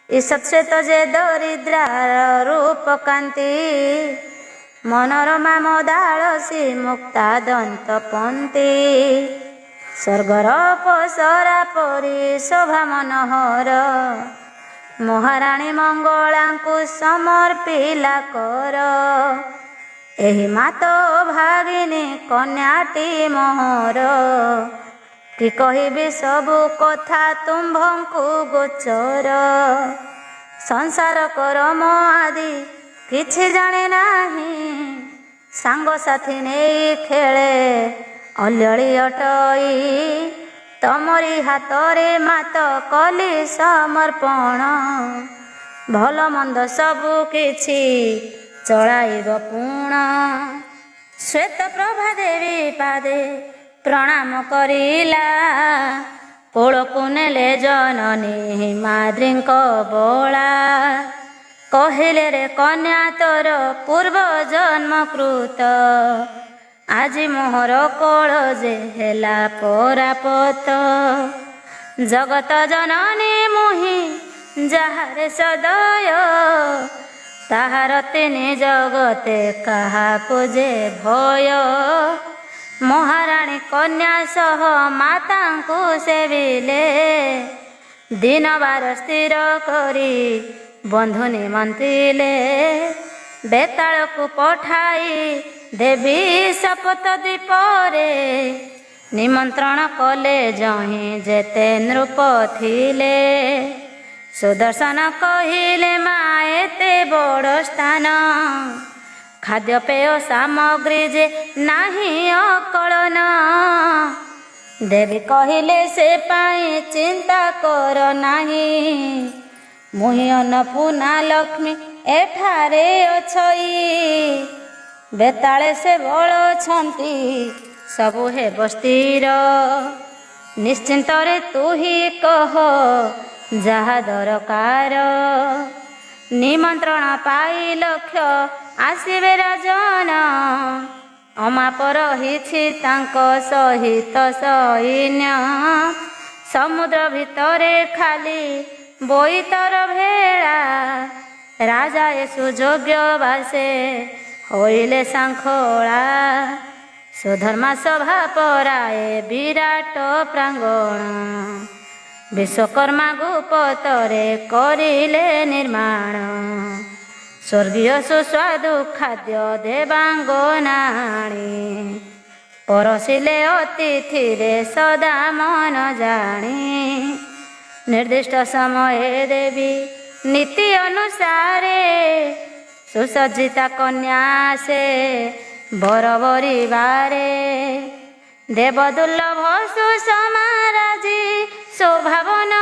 ଈଷତ୍ ଯେ ଦରିଦ୍ରାର ରୂପକାନ୍ତି, ମନୋରମା ମଦାଳସୀ ମୁକ୍ତା ଦନ୍ତପନ୍ତି। ସ୍ୱର୍ଗର ପସରା ପରି ଶୋଭା ମନୋହର, ମହାରାଣୀ ମଙ୍ଗଳାଙ୍କୁ ସମର୍ପିଲା କର। ଏହି ମାତ ଭାଗିନୀ କନ୍ୟାଟି ମୋହର, କି କହିବି ସବୁ କଥା ତୁମ୍ଭଙ୍କୁ ଗୋଚର। ସଂସାର କରମ ଆଦି କିଛି ଜାଣେ ନାହିଁ, ସାଙ୍ଗସାଥୀ ନେଇ ଖେଳେ ଅଲ୍ୟଳି ଅଟଇ। ତମରି ହାତରେ ମାତ କଲି ସମର୍ପଣ, ଭଲ ମନ୍ଦ ସବୁ କିଛି ଚଳାଇବ ପୁଣ। ଶ୍ଵେତପ୍ରଭା ଦେବୀ ପାଦେ ପ୍ରଣାମ କରିଲା, କୋଳକୁ ନେଲେ ଜନନୀ ମାଦ୍ରୀଙ୍କ ବୋଳା। କହିଲେ ରେ କନ୍ୟା ତୋର ପୂର୍ବ ଜନ୍ମକୃତ, ଆଜି ମୋହର କୋଳ ଯେ ହେଲା ପରାପତ। ଜଗତ ଜନନୀ ମୁହିଁ ଯାହାରେ ସଦୟ, ତାହାର ତିନି ଜଗତେ କାହାକୁ ଯେ ଭୟ। ମହାରାଣୀ କନ୍ୟା ସହ ମାତାଙ୍କୁ ସେବିଲେ, ଦିନବାର ସ୍ଥିର କରି ବନ୍ଧୁ ନିମନ୍ତ୍ରିଲେ। ବେତାଳକୁ ପଠାଇ ଦେବୀ ଶପଥ ଦ୍ୱୀପରେ, ନିମନ୍ତ୍ରଣ କଲେ ଯହିଁ ଯେତେ ନୃପ ଥିଲେ। ସୁଦର୍ଶନ କହିଲେ ମା ଏତେ ବଡ଼ ସ୍ଥାନ, ଖାଦ୍ୟପେୟ ସାମଗ୍ରୀ ଯେ ନାହିଁ ଅକଳନ। ଦେବୀ କହିଲେ ସେ ପାଇଁ ଚିନ୍ତା କର ନାହିଁ, ମୁହିଁ ଅନ୍ନପୂର୍ଣ୍ଣା ଲକ୍ଷ୍ମୀ ଏଠାରେ ଅଛଇ ବେତାଳେ ସେ ବଳ ଅଛନ୍ତି ସବୁ ହେବ ସ୍ଥିର ନିଶ୍ଚିନ୍ତରେ ତୁ ହିଁ କହ ଯାହା ଦରକାର ନିମନ୍ତ୍ରଣ ପାଇ ଲକ୍ଷ ଆସିବେ ରାଜନ ଅମାପ ରହିଛି ତାଙ୍କ ସହିତ ସୈନ୍ୟ ସମୁଦ୍ର ଭିତରେ ଖାଲି ବୋଇତର ଭେଳା ରାଜା ଏ ସୁଯୋଗ୍ୟ ବାସେ ହୋଇଲେ ଶୃଙ୍ଖଳା ସୁଧର୍ମା ସଭା ପରାଏ ବିରାଟ ପ୍ରାଙ୍ଗଣ ବିଶ୍ୱକର୍ମା ଗୁପତରେ କରିଲେ ନିର୍ମାଣ ସ୍ୱର୍ଗୀୟ ସୁସ୍ୱାଦୁ ଖାଦ୍ୟ ଦେବାଙ୍ଗନାଣୀ ପରସିଲେ ଅତିଥିରେ ସଦା ମନ ଜାଣି ନିର୍ଦ୍ଦିଷ୍ଟ ସମୟରେ ଦେବୀ ନୀତି ଅନୁସାରେ ସୁସଜ୍ଜିତା କନ୍ୟା ସେ ବର ବରିବାରେ ଦେବଦୁର୍ଲଭ ସୁଷମାରାଜି ଶୋଭାବନ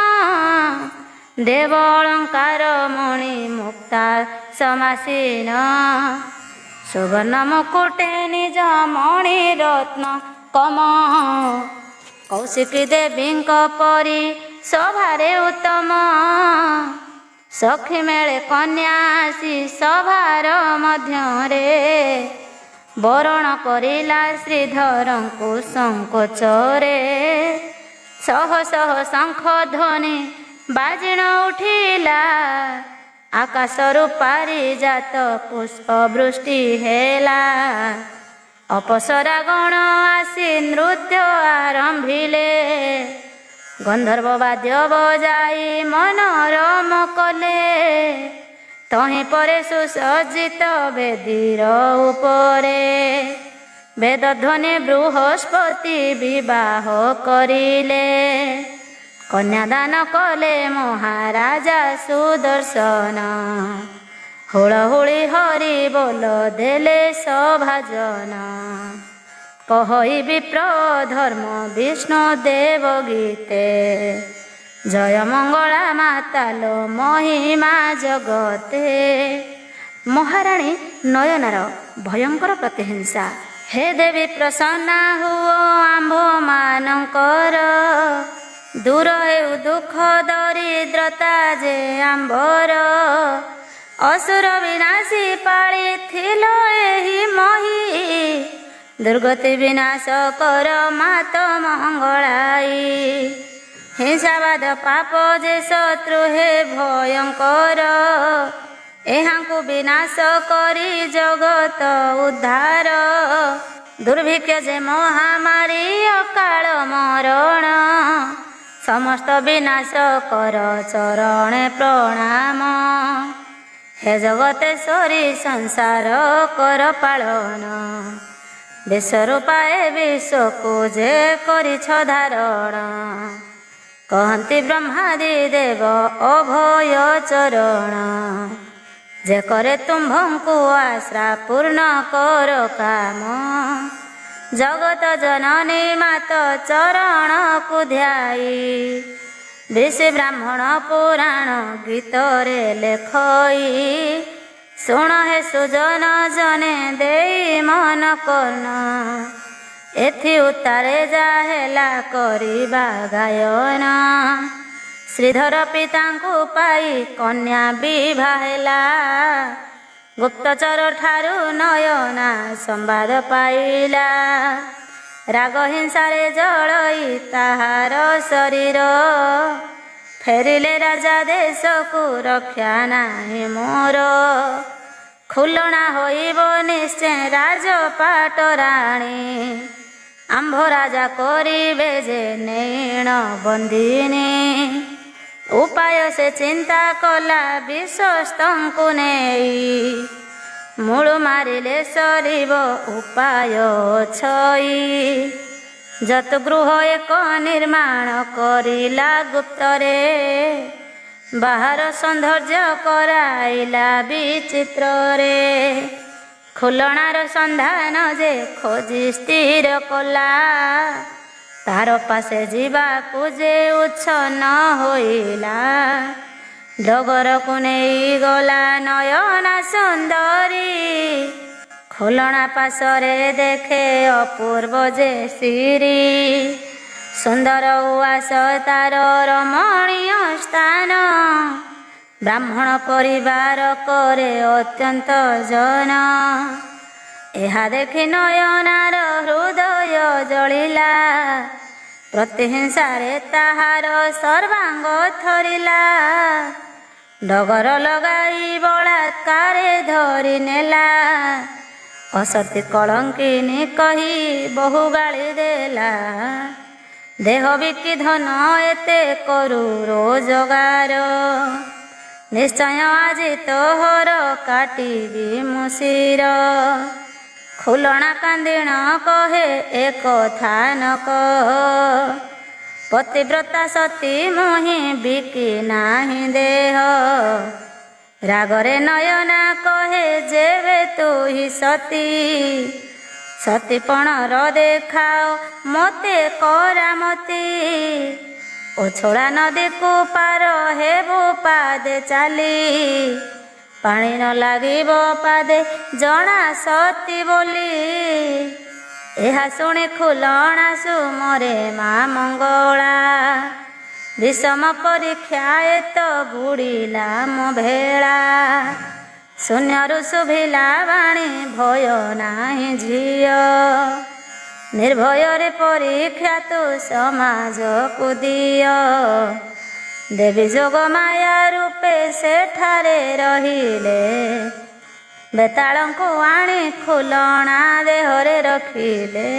ଦେବ ଅଳଙ୍କାର ମଣି ମୁକ୍ତା ସମାସୀନ ସୁବର୍ଣ୍ଣ ମୁକୁଟେ ନିଜ ମଣି ରତ୍ନ କମ କୌଶିକୀ ଦେବୀଙ୍କ ପରି ସଭାରେ ଉତ୍ତମ ସଖୀ ମେଳେ କନ୍ୟା ଆସି ସଭାର ମଧ୍ୟରେ ବରଣ କରିଲା ଶ୍ରୀଧରଙ୍କୁ ସଙ୍କୋଚରେ ଶହ ଶହ ଶଙ୍ଖ ଧ୍ୱନି ବାଜିଣ ଉଠିଲା ଆକାଶରୁ ପାରିଜାତ ପୁଷ୍ପ ବୃଷ୍ଟି ହେଲା ଅପସରା ଗଣ ଆସି ନୃତ୍ୟ ଆରମ୍ଭିଲେ ଗନ୍ଧର୍ବ ବାଦ୍ୟ ବଜାଇ ମନୋରମ କଲେ ତହିଁ ପରେ ସୁସଜ୍ଜିତ ବେଦୀର ଉପରେ ବେଦଧ୍ୱନି ବୃହସ୍ପତି ବିବାହ କରିଲେ କନ୍ୟାଦାନ କଲେ ମହାରାଜା ସୁଦର୍ଶନ ହୁଳହୁଳି ହରି ବୋଲ ଦେଲେ ସଭାଜନ କହଇ ବିପ୍ର ଧର୍ମ ବିଷ୍ଣୁ ଦେବ ଗୀତେ ଜୟ ମଙ୍ଗଳା ମାତାଲ ମହିମା ଜଗତେ ମହାରାଣୀ ନୟନାର ଭୟଙ୍କର ପ୍ରତିହିଂସା ହେ ଦେବୀ ପ୍ରସନ୍ନା ହୁଅ ଆମ୍ଭ ମାନଙ୍କର ଦୂର ହେଉ ଦୁଃଖ ଦରିଦ୍ରତା ଯେ ଆମ୍ଭର ଅସୁର ବିନାଶୀ ପାଳିଥିଲ ଏହି ମହି ଦୁର୍ଗତି ବିନାଶ କର ମାତ ମଙ୍ଗଳାଇ ହିଂସାବାଦ ପାପ ଯେ ଶତ୍ରୁ ହେ ଭୟଙ୍କର ଏହାଙ୍କୁ ବିନାଶ କରି ଜଗତ ଉଦ୍ଧାର ଦୁର୍ଭିକ୍ଷ ଯେ ମହାମାରୀ ଅକାଳ ମରଣ ସମସ୍ତ ବିନାଶ କର ଚରଣେ ପ୍ରଣାମ ହେ ଜଗତେଶ୍ୱରୀ ସଂସାର କର ପାଳନ ବିଶ୍ୱରୂପାଏ ବିଶ୍ୱକୁ ଯେ କରିଛ ଧାରଣ କହନ୍ତି ବ୍ରହ୍ମାଦି ଦେବ ଅଭୟ ଚରଣ ଯେ କରେ ତୁମ୍ଭଙ୍କୁ ଆଶ୍ରା ପୂର୍ଣ୍ଣ କର କାମ ଜଗତ ଜନନୀ ମାତ ଚରଣକୁ ଧ୍ୟାଇ ଋଷି ବ୍ରାହ୍ମଣ ପୁରାଣ ଗୀତରେ ଲେଖଇ ଶୁଣ ହେ ସୁଜନ ଜନେ ଦେଇ ମନ କର୍ଣ୍ଣ ଏଥି ଉତ୍ତାରେ ଯା ହେଲା କରିବା ଗାୟନ ଶ୍ରୀଧର ପିତାଙ୍କୁ ପାଇ କନ୍ୟା ବିଭା ହେଲା ଗୁପ୍ତଚର ଠାରୁ ନୟନା ସମ୍ବାଦ ପାଇଲା ରାଗ ହିଂସାରେ ଜଳଇ ତାହାର ଶରୀର ଫେରିଲେ ରାଜା ଦେଶକୁ ରକ୍ଷା ନାହିଁ ମୋର ଖୁଲଣା ହୋଇବ ନିଶ୍ଚୟ ରାଜପାଟ ରାଣୀ ଆମ୍ଭ ରାଜା କରିବେ ଯେ ନୈଣ ବନ୍ଦିନୀ ଉପାୟ ସେ ଚିନ୍ତା କଲା ବିଶ୍ୱସ୍ତଙ୍କୁ ନେଇ ମୂଳ ମାରିଲେ ସରିବ ଉପାୟ ଛଇ ଯତ ଗୃହ ଏକ ନିର୍ମାଣ କରିଲା ଗୁପ୍ତରେ ବାହାର ସୌନ୍ଦର୍ଯ୍ୟ କରାଇଲା ବିଚିତ୍ରରେ ଖୁଲଣାର ସନ୍ଧାନ ଯେ ଖୋଜି ସ୍ଥିର କଲା ତାର ପାଶେ ଯିବାକୁ ଯେ ଉଚ୍ଛନ୍ନ ହୋଇଲା ଡଗରକୁ ନେଇ ଗଲା ନୟନା ସୁନ୍ଦରୀ। ଖୋଲଣା ପାଶରେ ଦେଖେ ଅପୂର୍ବ ଯେ ସିରି। ସୁନ୍ଦର ଉଆସ ତାର ରମଣୀୟ ସ୍ଥାନ। ବ୍ରାହ୍ମଣ ପରିବାର କରେ ଅତ୍ୟନ୍ତ ଜନ। ଏହା ଦେଖି ନୟନାର ହୃଦୟ ଜଳିଲା। ପ୍ରତିହିଂସାରେ ତାହାର ସର୍ବାଙ୍ଗ ଥରିଲା। ଡଗର ଲଗାଇ ବଳାତ୍କାରେ ଧରି ନେଲା। ଅସତୀ କଳଙ୍କିନୀ କହି ବହୁ ଗାଳି ଦେଲା। ଦେହ ବିକି ଧନ ଏତେ କରୁ ରୋଜଗାର। ନିଶ୍ଚୟ ଆଜି ତୋହର କାଟିବି ମୁଁ ଶିର। ଖୁଲଣା କାନ୍ଦିଣ କହେ ଏକଥା ନ କହ। ପତିବ୍ରତା ସତୀ ମୁହିଁ ବିକି ନାହିଁ ଦେହ। ରାଗରେ ନୟନା କହେ ଯେବେ ତୁ ହି ସତୀ। ସତୀପଣର ଦେଖାଅ ମୋତେ କରାମତି। ଓଛଳା ନଦୀକୁ ପାର ହେବୁ ପାଦେ ଚାଲି। ପାଣି ନ ଲାଗିବ ପାଦେ ଜଣା ସତୀ ବୋଲି। ଏହା ଶୁଣି ଖୁଲଣା ସୁମରେ ମା ମଙ୍ଗଳା। ବିଷମ ପରୀକ୍ଷା ଏତ ବୁଡ଼ିଲା ମୋ ଭେଳା। ଶୂନ୍ୟରୁ ଶୁଭିଲା ବାଣୀ ଭୟ ନାହିଁ ଝିଅ। ନିର୍ଭୟରେ ପରୀକ୍ଷା ତୁ ସମାଜକୁ ଦିଅ। ଦେବୀ ଯୋଗ ମାୟା ରୂପେ ସେଠାରେ ରହିଲେ। ବେତାଳଙ୍କୁ ଆଣି ଖୁଲଣା ଦେହରେ ରଖିଲେ।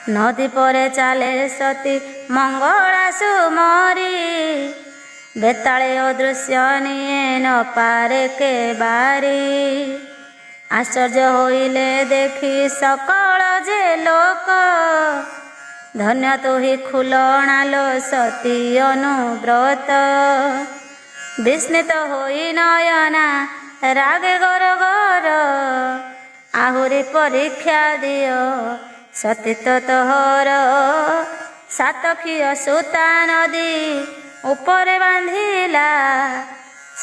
ନଦୀ ପରେ ଚାଲେ ସତୀ ମଙ୍ଗଳା ସୁମରି। ବେତାଳେ ଅଦୃଶ୍ୟ ନିଏ ନ ପାରେ କେ ବାରି। ଆଶ୍ଚର୍ଯ୍ୟ ହୋଇଲେ ଦେଖି ସକଳ ଯେ ଲୋକ। ଧନ୍ୟ ତୁ ହି ଖୁଲଣା ଲୋ ସତୀ ଅନୁବ୍ରତ। ବିସ୍ମିତ ହୋଇ ନୟନା ରାଗେ ଗର ଗର। ଆହୁରି ପରୀକ୍ଷା ଦିଅ ସତୀତ୍ୱ ତୋହର। ସାତକ୍ଷୀୟ ସୂତା ନଦୀ ଉପରେ ବାନ୍ଧିଲା।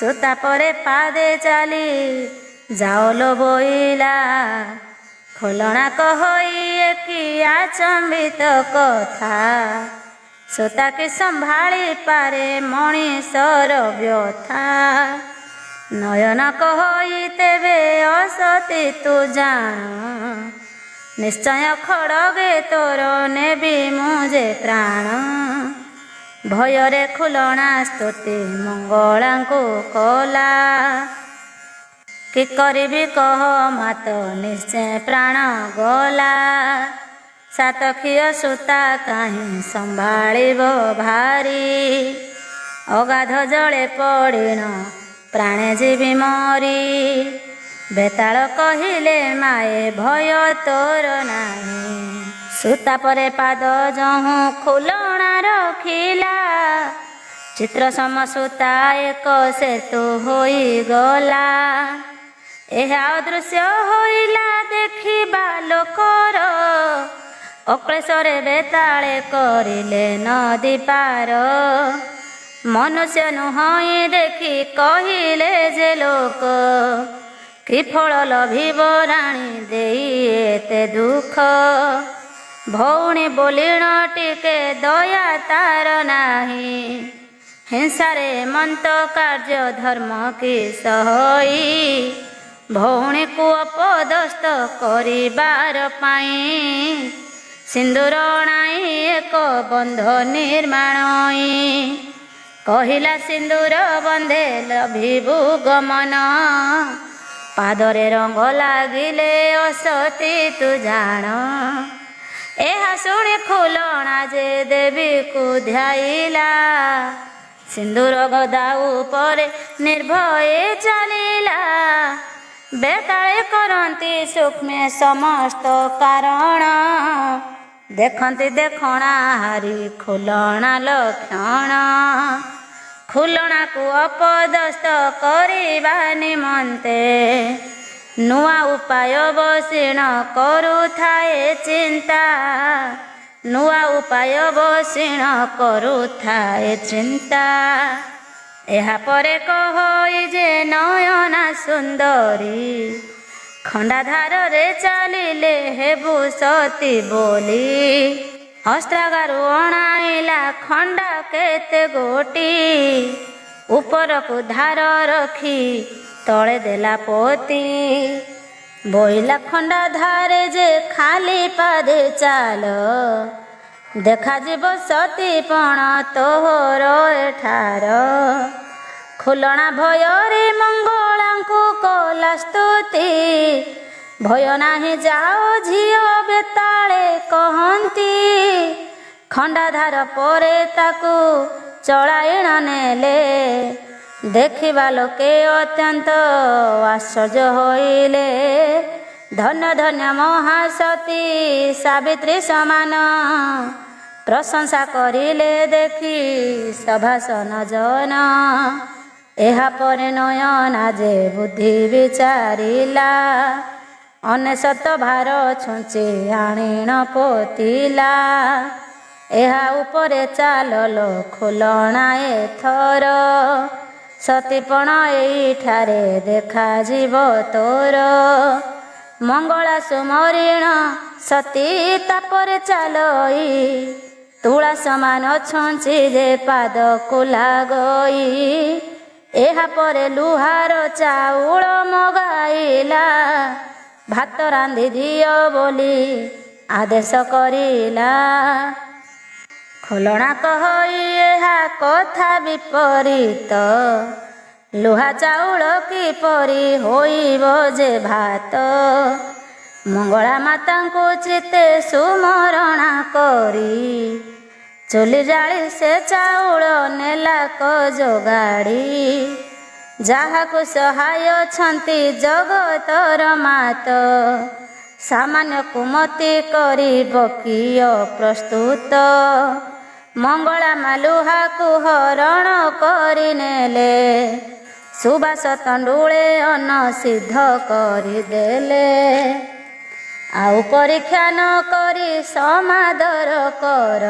ସୂତା ପରେ ପାଦେ ଚାଲି ଯାଉଲ ବୋଇଲା। ଖୋଲଣା କହଇ କି ଆଚମ୍ବିତ କଥା। ସୂତା କି ସମ୍ଭାଳି ପାରେ ମଣିଷର ବ୍ୟଥା। ନୟନ କହଇ ତେବେ ଅସତୀ ତୁ ଜାଣ। ନିଶ୍ଚୟ ଖଡ଼ଗେ ତୋର ନେବି ମୁଁ ଯେ ପ୍ରାଣ। ଭୟରେ ଖୁଲଣା ସ୍ତୁତି ମଙ୍ଗଳାଙ୍କୁ କଲା। କି କରିବି କହ ମାତ ନିଶ୍ଚୟ ପ୍ରାଣ ଗଲା। ସାତକ୍ଷୀୟ ସୂତା କାହିଁ ସମ୍ଭାଳିବ ଭାରି। ଅଗାଧ ଜଳେ ପଡ଼ିଣ ପ୍ରାଣେ ଯିବି ମରି। ବେତାଳ କହିଲେ ମାଏ ଭୟ ତୋର ନାହିଁ। ସୂତା ପରେ ପାଦ ଯହୁଁ ଖୁଲଣା ରଖିଲା। ଚିତ୍ର ସମ ସୂତା ଏକ ସେତୁ ହୋଇଗଲା। ଏହା ଅଦୃଶ୍ୟ ହୋଇଲା ଦେଖିବା ଲୋକର। ଅକ୍ଳେଶରେ ବେତାଳେ କରିଲେ ନଦୀ ପାର। ମନୁଷ୍ୟ ନୁହଁ ଦେଖି କହିଲେ ଯେ ଲୋକ। କି ଫଳ ଲଭିବ ରାଣୀ ଦେଇ ଏତେ ଦୁଃଖ। ଭଉଣୀ ବୋଲିଣ ଟିକେ ଦୟା ତାର ନାହିଁ। ହିଂସାରେ ମନ୍ତ କାର୍ଯ୍ୟ ଧର୍ମ କି ସହଇ। ଭଉଣୀକୁ ଅପଦସ୍ତ କରିବାର ପାଇଁ। ସିନ୍ଦୁର ଅଣାଇ ଏକ ବନ୍ଧ ନିର୍ମାଣଇ। କହିଲା ସିନ୍ଦୁର ବନ୍ଧେ ଲଭିବୁ ଗମନ। ପାଦରେ ରଙ୍ଗ ଲାଗିଲେ ଅସତୀ ତୁ ଜାଣ। ଏହା ଶୁଣି ଖୁଲଣା ଯେ ଦେବୀକୁ ଧ୍ୟାଇଲା। ସିନ୍ଦୁର ଗଦା ଉପରେ ନିର୍ଭୟେ ଚାଲିଲା। ବେତାଳେ କରନ୍ତି ସୂକ୍ଷ୍ମ ସମସ୍ତ କାରଣ। ଦେଖନ୍ତି ଦେଖଣା ହାରି ଖୁଲଣା ଲକ୍ଷଣ। ଖୁଲଣାକୁ ଅପଦସ୍ତ କରିବା ନିମନ୍ତେ। ନୂଆ ଉପାୟ ବସିଣ କରୁଥାଏ ଚିନ୍ତା। ନୂଆ ଉପାୟ ବସିଣ କରୁଥାଏ ଚିନ୍ତା। ଏହା ପରେ କହଇ ଯେ ନୟନା ସୁନ୍ଦରୀ ଖଣ୍ଡାଧାରରେ ଚାଲିଲେ ହେବୁ ସତୀ ବୋଲି। ଅସ୍ତ୍ରାଗାରୁ ଅଣାଇଲା ଖଣ୍ଡା କେତେ ଗୋଟି ଉପରକୁ ଧାର ରଖି ତଳେ ଦେଲା ପୋତି। ବୋଇଲା ଖଣ୍ଡା ଧାରେ ଯେ ଖାଲି ପାଦେ ଚାଲ ଦେଖାଯିବ ସତୀ ପଣ ତୋହର ଏଠାର। ଖୁଲଣା ଭୟରେ ମଙ୍ଗଳାଙ୍କୁ କଲା ସ୍ତୁତି ଭୟ ନାହିଁ ଯାଅ ଝିଅ ବେତାଳେ କହନ୍ତି। ଖଣ୍ଡାଧାର ପରେ ତାକୁ ଚଳାଇଣ ନେଲେ ଦେଖିବା ଲୋକେ ଅତ୍ୟନ୍ତ ଆଶ୍ଚର୍ଯ୍ୟ ହୋଇଲେ। ଧନ୍ୟ ଧନ୍ୟ ମହାସତୀ ସାବିତ୍ରୀ ସମାନ ପ୍ରଶଂସା କରିଲେ ଦେଖି ସଭାସନ ଜନ। ଏହାପରେ ନୟନା ଯେ ବୁଦ୍ଧି ବିଚାରିଲା ଅନେଶତ ଭାର ଛୁଞ୍ଚି ଆଣିଣ ପୋତିଲା। ଏହା ଉପରେ ଚାଲଲ ଖୋଲଣା ଏଥର ସତୀପଣ ଏଇଠାରେ ଦେଖାଯିବ ତୋର। ମଙ୍ଗଳା ସୁମରିଣ ସତୀ ତାପରେ ଚାଲଇ ତୁଳା ସମାନ ଛୁଞ୍ଚି ଯେ ପାଦକୁ ଲାଗଇ। ଏହାପରେ ଲୁହାର ଚାଉଳ ମଗାଇଲା ଭାତ ରାନ୍ଧି ଦିଅ ବୋଲି ଆଦେଶ କରିଲା। ଖୋଲଣା କହଇ ଏହା କଥା ବିପରୀତ ଲୁହା ଚାଉଳ କିପରି ହୋଇବ ଯେ ଭାତ। ମଙ୍ଗଳା ମାତାଙ୍କୁ ଚିତେ ସୁମରଣା କରି ଚୁଲି ଜାଳି ସେ ଚାଉଳ ନେଲା କ ଯୋଗାଡ଼ି। ଯାହାକୁ ସହାୟ ଅଛନ୍ତି ଜଗତର ମାତ ସାମାନ୍ୟ କୁମତି କରିବ କିୟ ପ୍ରସ୍ତୁତ। ମଙ୍ଗଳା ମା ଲୁହାକୁ ହରଣ କରି ନେଲେ ସୁବାସ ତଣ୍ଡୁଳେ ଅନ୍ନ ସିଦ୍ଧ କରିଦେଲେ। ଆଉ ପରୀକ୍ଷା ନ କରି ସମାଦର କର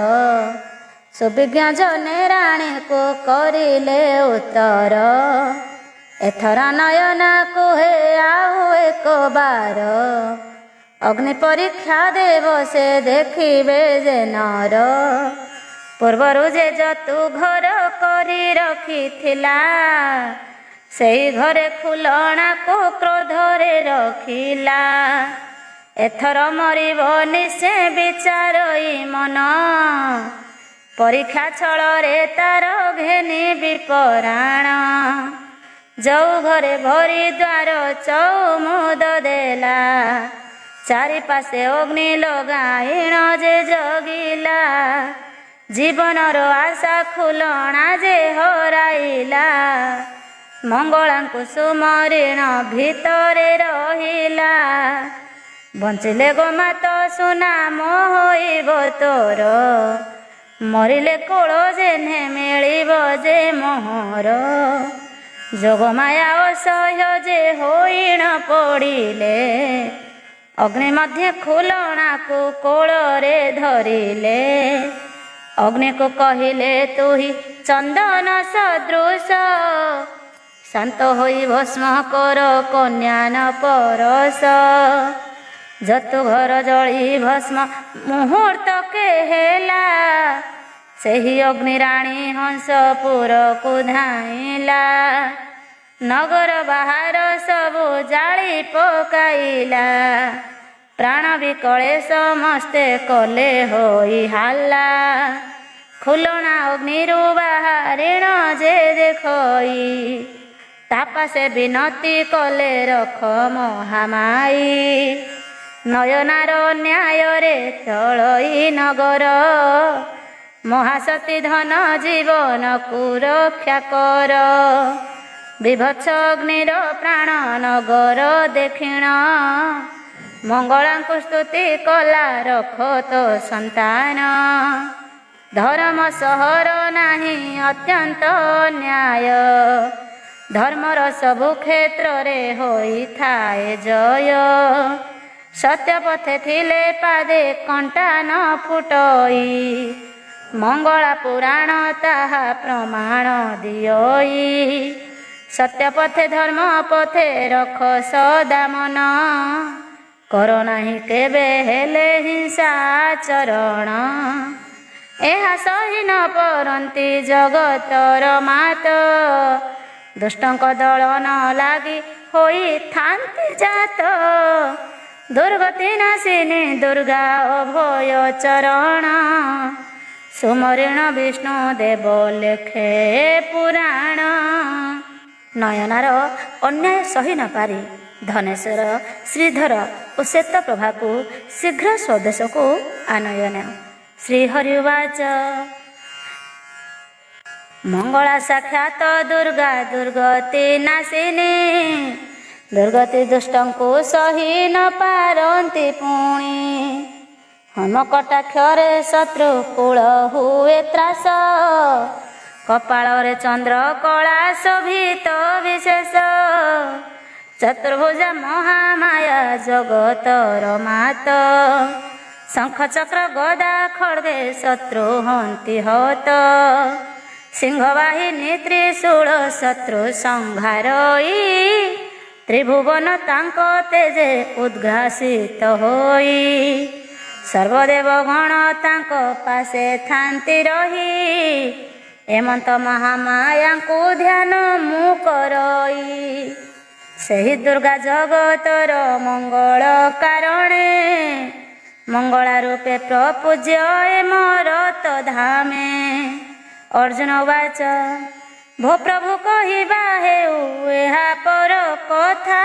ସୁବିଜ୍ଞ ଜନେ ରାଣୀକୁ କରିଲେ ଉତ୍ତର। ଏଥର ନୟନା କୁହେ ଆଉ ଏକ ବାର ଅଗ୍ନି ପରୀକ୍ଷା ଦେବ ସେ ଦେଖିବେ ଯେ ନର। ପୂର୍ବରୁ ଯେ ଯତୁ ଘର କରି ରଖିଥିଲା ସେଇ ଘରେ ଖୁଲଣାକୁ କ୍ରୋଧରେ ରଖିଲା। ଏଥର ମରିବନି ସେ ବିଚାରଇ ମନ ପରୀକ୍ଷା ଛଳରେ ତାର ଘେନି ବିପରାଣ। ଯୋଉ ଘରେ ଭରି ଦ୍ୱାର ଚଉମୁଦ ଦେଲା ଚାରିପାଶେ ଅଗ୍ନି ଲଗାଇଣ ଯେ ଜଗିଲା। ଜୀବନର ଆଶା ଖୁଲଣା ଯେ ହରାଇଲା ମଙ୍ଗଳାଙ୍କୁ ସୁମରିଣ ଭିତରେ ରହିଲା। ବଞ୍ଚିଲେ ଗୋମାତ ସୁନାମ ହୋଇବ ତୋର ମରିଲେ କୋଳ ଯେହ୍ନେ ମିଳିବ ଯେ ମୋହର। ଯୋଗମାୟା ଅସହ୍ୟ ଯେ ହୋଇଣ ପଡ଼ିଲେ ଅଗ୍ନି ମଧ୍ୟ ଖୁଲଣାକୁ କୋଳରେ ଧରିଲେ। ଅଗ୍ନିକୁ କହିଲେ ତୁହି ଚନ୍ଦନ ସଦୃଶ ଶାନ୍ତ ହୋଇ ଭସ୍ମ କର କନ୍ୟାନ ପରଶ। ଯତୁ ଘର ଜଳି ଭସ୍ମ ମୁହୂର୍ତ୍ତକେ ହେଲା ସେହି ଅଗ୍ନିରାଣୀ ହଂସପୁରକୁ ଧାଇଁଲା। ନଗର ବାହାର ସବୁ ଜାଳି ପକାଇଲା ପ୍ରାଣ ବିକଳେ ସମସ୍ତେ କଲେ ହୋଇ ହାଲ୍ଲା। ଖୁଲଣା ଅଗ୍ନିରୁ ବାହାରିଣ ଯେ ଦେଖଇ ତାପାସେ ବିନତି କଲେ ରଖ ମହାମାଇ। ନୟନାର ନ୍ୟାୟରେ ଚଳଇ ନଗର ମହାସତୀ ଧନ ଜୀବନକୁ ରକ୍ଷା କର। ବିଭତ୍ସ ଅଗ୍ନିର ପ୍ରାଣ ନଗର ଦେଖିଣ ମଙ୍ଗଳାଙ୍କୁ ସ୍ତୁତି କଲା ରଖ ତୋ ସନ୍ତାନ। ଧର୍ମ ସହର ନାହିଁ ଅତ୍ୟନ୍ତ ନ୍ୟାୟ ଧର୍ମର ସବୁ କ୍ଷେତ୍ରରେ ହୋଇଥାଏ ଜୟ। ସତ୍ୟ ପଥେ ଥିଲେ ପାଦେ କଣ୍ଟା ନ ଫୁଟଇ ମଙ୍ଗଳା ପୁରାଣ ତାହା ପ୍ରମାଣ ଦିଅଇ। ସତ୍ୟ ପଥେ ଧର୍ମ ପଥେ ରଖ ସଦା ମନ, କର ନାହିଁ କେବେ ହେଲେ ହିଂସାଚରଣ। ଏହା ସହି ନ ପରନ୍ତି ଜଗତର ମାତ, ଦୁଷ୍ଟଙ୍କ ଦଳନ ଲାଗି ହୋଇଥାନ୍ତି ଜାତ। ଦୁର୍ଗତି ନାଶିନୀ ଦୁର୍ଗା ଅଭୟ ଚରଣ, ସୁମରିଣ ବିଷ୍ଣୁ ଦେବ ଲେଖେ ପୁରାଣ। ନୟନାର ଅନ୍ୟାୟ ସହି ନ ପାରି ଧନେଶ୍ୱର ଶ୍ରୀଧର ଓ ଶ୍ଵେତପ୍ରଭାକୁ ଶୀଘ୍ର ସ୍ୱଦେଶକୁ ଆନୟନ। ଶ୍ରୀହରି ଉବାଚ ମଙ୍ଗଳା ସାକ୍ଷାତ ଦୁର୍ଗା ଦୁର୍ଗତି ନାଶିନୀ, ଦୁର୍ଗତି ଦୁଷ୍ଟଙ୍କୁ ସହି ନ ପାରନ୍ତି ପୁଣି। ହନକଟାକ୍ଷରେ ଶତ୍ରୁ କୂଳ ହୁଏ ତ୍ରାସ, କପାଳରେ ଚନ୍ଦ୍ର କଳା ଶୋଭିତ ବିଶେଷ। ଚତୁର୍ଭୁଜା ମହାମାୟା ଜଗତର ମାତ, ଶଙ୍ଖ ଚକ୍ର ଗଦା ଖଡ୍ଗେ ଶତ୍ରୁ ହନ୍ତି ହତ। ସିଂହବାହିନୀ ତ୍ରିଶୂଳ ଶତ୍ରୁ ସଂହାରଇ, ତ୍ରିଭୁବନ ତାଙ୍କ ତେଜେ ଉଦ୍ଘାସିତ ହୋଇ। ସର୍ବଦେବ ଗଣ ତାଙ୍କ ପାଶେ ଥାନ୍ତି ରହି, ଏମନ୍ତ ମହାମାୟାଙ୍କୁ ଧ୍ୟାନ ମୁଁ କରଇ। ସେହି ଦୁର୍ଗା ଜଗତର ମଙ୍ଗଳ କାରଣେ, ମଙ୍ଗଳା ରୂପେ ପ୍ରପୂଜ୍ୟ ଏ ମୋର ତ ଧାମେ। ଅର୍ଜୁନ ଉବାଚ ଭୋ ପ୍ରଭୁ କହିବା ହେଉ ଏହା ପର କଥା,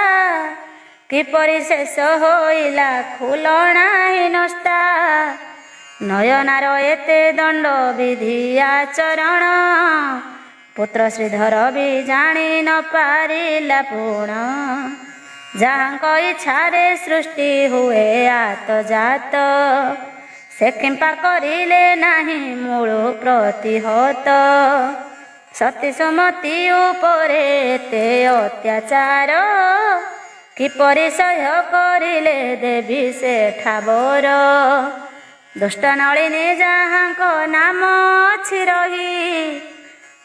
କିପରି ଶେଷ ହୋଇଲା ଖୁଲଣା ହିନସ୍ତା। ନୟନାର ଏତେ ଦଣ୍ଡ ବିଧି ଆଚରଣ, ପୁତ୍ର ଶ୍ରୀଧର ବି ଜାଣି ନ ପାରିଲା ପୁଣ। ଯାହାଙ୍କ ଇଚ୍ଛାରେ ସୃଷ୍ଟି ହୁଏ ଆତ ଜାତ, ସେ କିମ୍ପା କରିଲେ ନାହିଁ ମୂଳ ପ୍ରତିହତ। ସତୀ ସୁମତି ଉପରେ ଏତେ ଅତ୍ୟାଚାର, କିପରି ସହ୍ୟ କରିଲେ ଦେବୀ ସେଠାବର। ଦୁଷ୍ଟ ନଳିନୀ ଯାହାଙ୍କ ନାମ ଅଛି ରହି,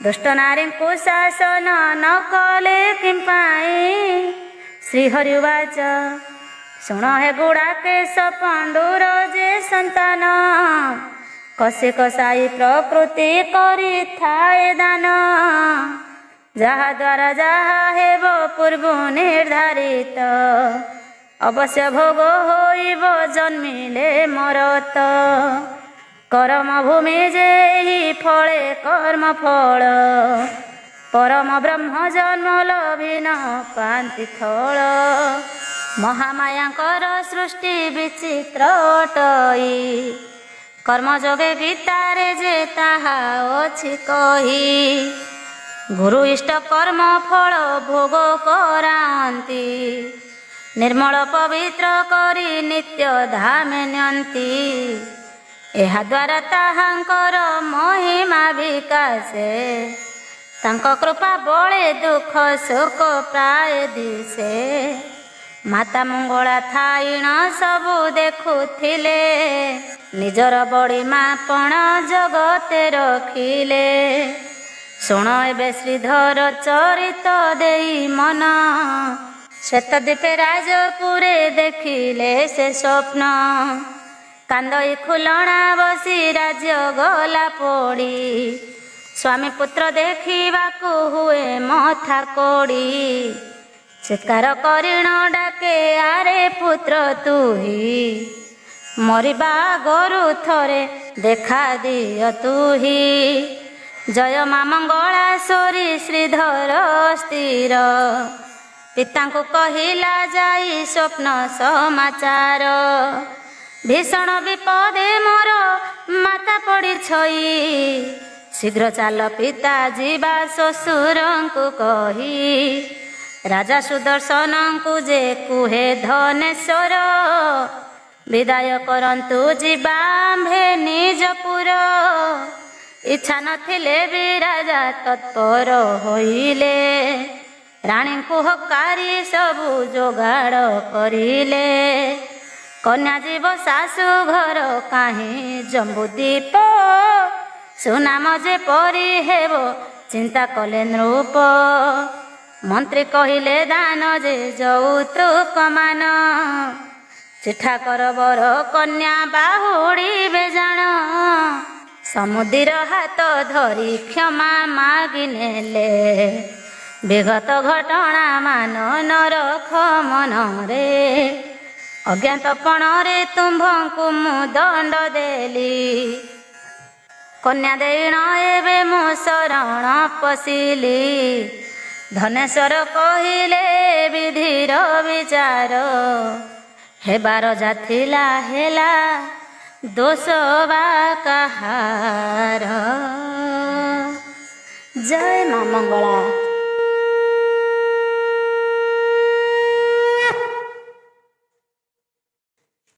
ଦୁଷ୍ଟ ନାରୀଙ୍କୁ ଶାସନ ନ କଲେ କିମ୍ପାଇଁ। ଶ୍ରୀହରି ଉବାଚ ଶୁଣ ହେ ଗୁଡ଼ାକେଶ ପଣ୍ଡୁର ଯେ ସନ୍ତାନ, କଷି କଷାଇ ପ୍ରକୃତି କରିଥାଏ ଦାନ। ଯାହା ଦ୍ୱାରା ଯାହା ହେବ ପୂର୍ବୁ ନିର୍ଦ୍ଧାରିତ, ଅବଶ୍ୟ ଭୋଗ ହୋଇବ ଜନ୍ମିଲେ ମରତ। କରମ ଭୂମି ଯେ ଏହି ଫଳେ କର୍ମ ଫଳ, ପରମ ବ୍ରହ୍ମ ଜନ୍ମ ଲଭିନ ପାନ୍ତି ଥଳ। ମହାମାୟାଙ୍କର ସୃଷ୍ଟି ବିଚିତ୍ର ଅଟଇ, କର୍ମଯୋଗେ ଗୀତାରେ ଯେ ତାହା ଅଛି କହି। ଗୁରୁ ଇଷ୍ଟ କର୍ମ ଫଳ ଭୋଗ କରାନ୍ତି, ନିର୍ମଳ ପବିତ୍ର କରି ନିତ୍ୟ ଧାମେ ନିଅନ୍ତି। ଏହାଦ୍ୱାରା ତାହାଙ୍କର ମହିମା ବିକାଶେ, ତାଙ୍କ କୃପା ବଳେ ଦୁଃଖ ଶୋକ ପ୍ରାୟ ଦିଶେ। ମାତା ମଙ୍ଗଳା ଥାଇଣ ସବୁ ଦେଖୁଥିଲେ, ନିଜର ବଡ଼ି ମାପଣ ଜଗତେ ରଖିଲେ। ଶୁଣ ଏବେ ଶ୍ରୀଧର ଚରିତ ଦେଇ ମନ, ଶ୍ଵେତଦ୍ୱୀପେ ରାଜପୁରେ ଦେଖିଲେ ସେ ସ୍ୱପ୍ନ। କାନ୍ଦଇ ଖୁଲଣା ବସି ରାଜ୍ୟ ଗଲା ପୋଡ଼ି, ସ୍ୱାମୀ ପୁତ୍ର ଦେଖିବାକୁ ହୁଏ ମଥା କୋଡ଼ି। ଚିତ୍କାର କରିଣ ଡାକେ ଆରେ ପୁତ୍ର ତୁହି, ମରିବା ଆଗରୁ ଥରେ ଦେଖା ଦିଅ ତୁହି। ଜୟ ମା ମଙ୍ଗଳାଶ୍ୱରୀ ଶ୍ରୀଧର ସ୍ଥିର, ପିତାଙ୍କୁ କହିଲା ଯାଇ ସ୍ୱପ୍ନ ସମାଚାର। ଭୀଷଣ ବିପଦେ ମୋର ମାତା ପଡ଼ିଛଇ, ଶୀଘ୍ର ଚାଲ ପିତା ଯିବା ଶ୍ୱଶୁରଙ୍କୁ କହି। ରାଜା ସୁଦର୍ଶନଙ୍କୁ ଯେ କୁହେ ଧନେଶ୍ୱର, ବିଦାୟ କରନ୍ତୁ ଯିବା ଆମ୍ଭେ ନିଜପୁର। ଇଚ୍ଛା ନଥିଲେ ବି ରାଜା ତତ୍ପର ହୋଇଲେ, ରାଣୀଙ୍କୁ ହକାରି ସବୁ ଯୋଗାଡ଼ କରିଲେ। କନ୍ୟା ଯିବ ଶାଶୁ ଘର କାହିଁ ଜମ୍ବୁଦ୍ୱୀପ, ସୁନାମ ଯେପରି ହେବ ଚିନ୍ତା କଲେ ନୃପ। ମନ୍ତ୍ରୀ କହିଲେ ଦାନ ଯେ ଯୌତୁକ ମାନ। ଚିଠା କର ବର କନ୍ୟା ବାହୁଡ଼ିବେ ଜାଣ। ସମୁଦ୍ର ହାତ ଧରି କ୍ଷମା ମାଗି ନେଲେ। ବିଗତ ଘଟଣା ମାନ ନରଖ ମନରେ। ଅଜ୍ଞାତପଣରେ ତୁମ୍ଭଙ୍କୁ ମୁଁ ଦଣ୍ଡ ଦେଲି। କନ୍ୟା ଦେଇଣ ଏବେ ମୁଁ ଶରଣ ପଶିଲି। ଧନେଶ୍ୱର କହିଲେ ବିଧିର ବିଚାର। ହେବାର ଯାଥିଲା ହେଲା ଦୋଷ ବା କାହାର। ଜୟ ମା ମଙ୍ଗଳା।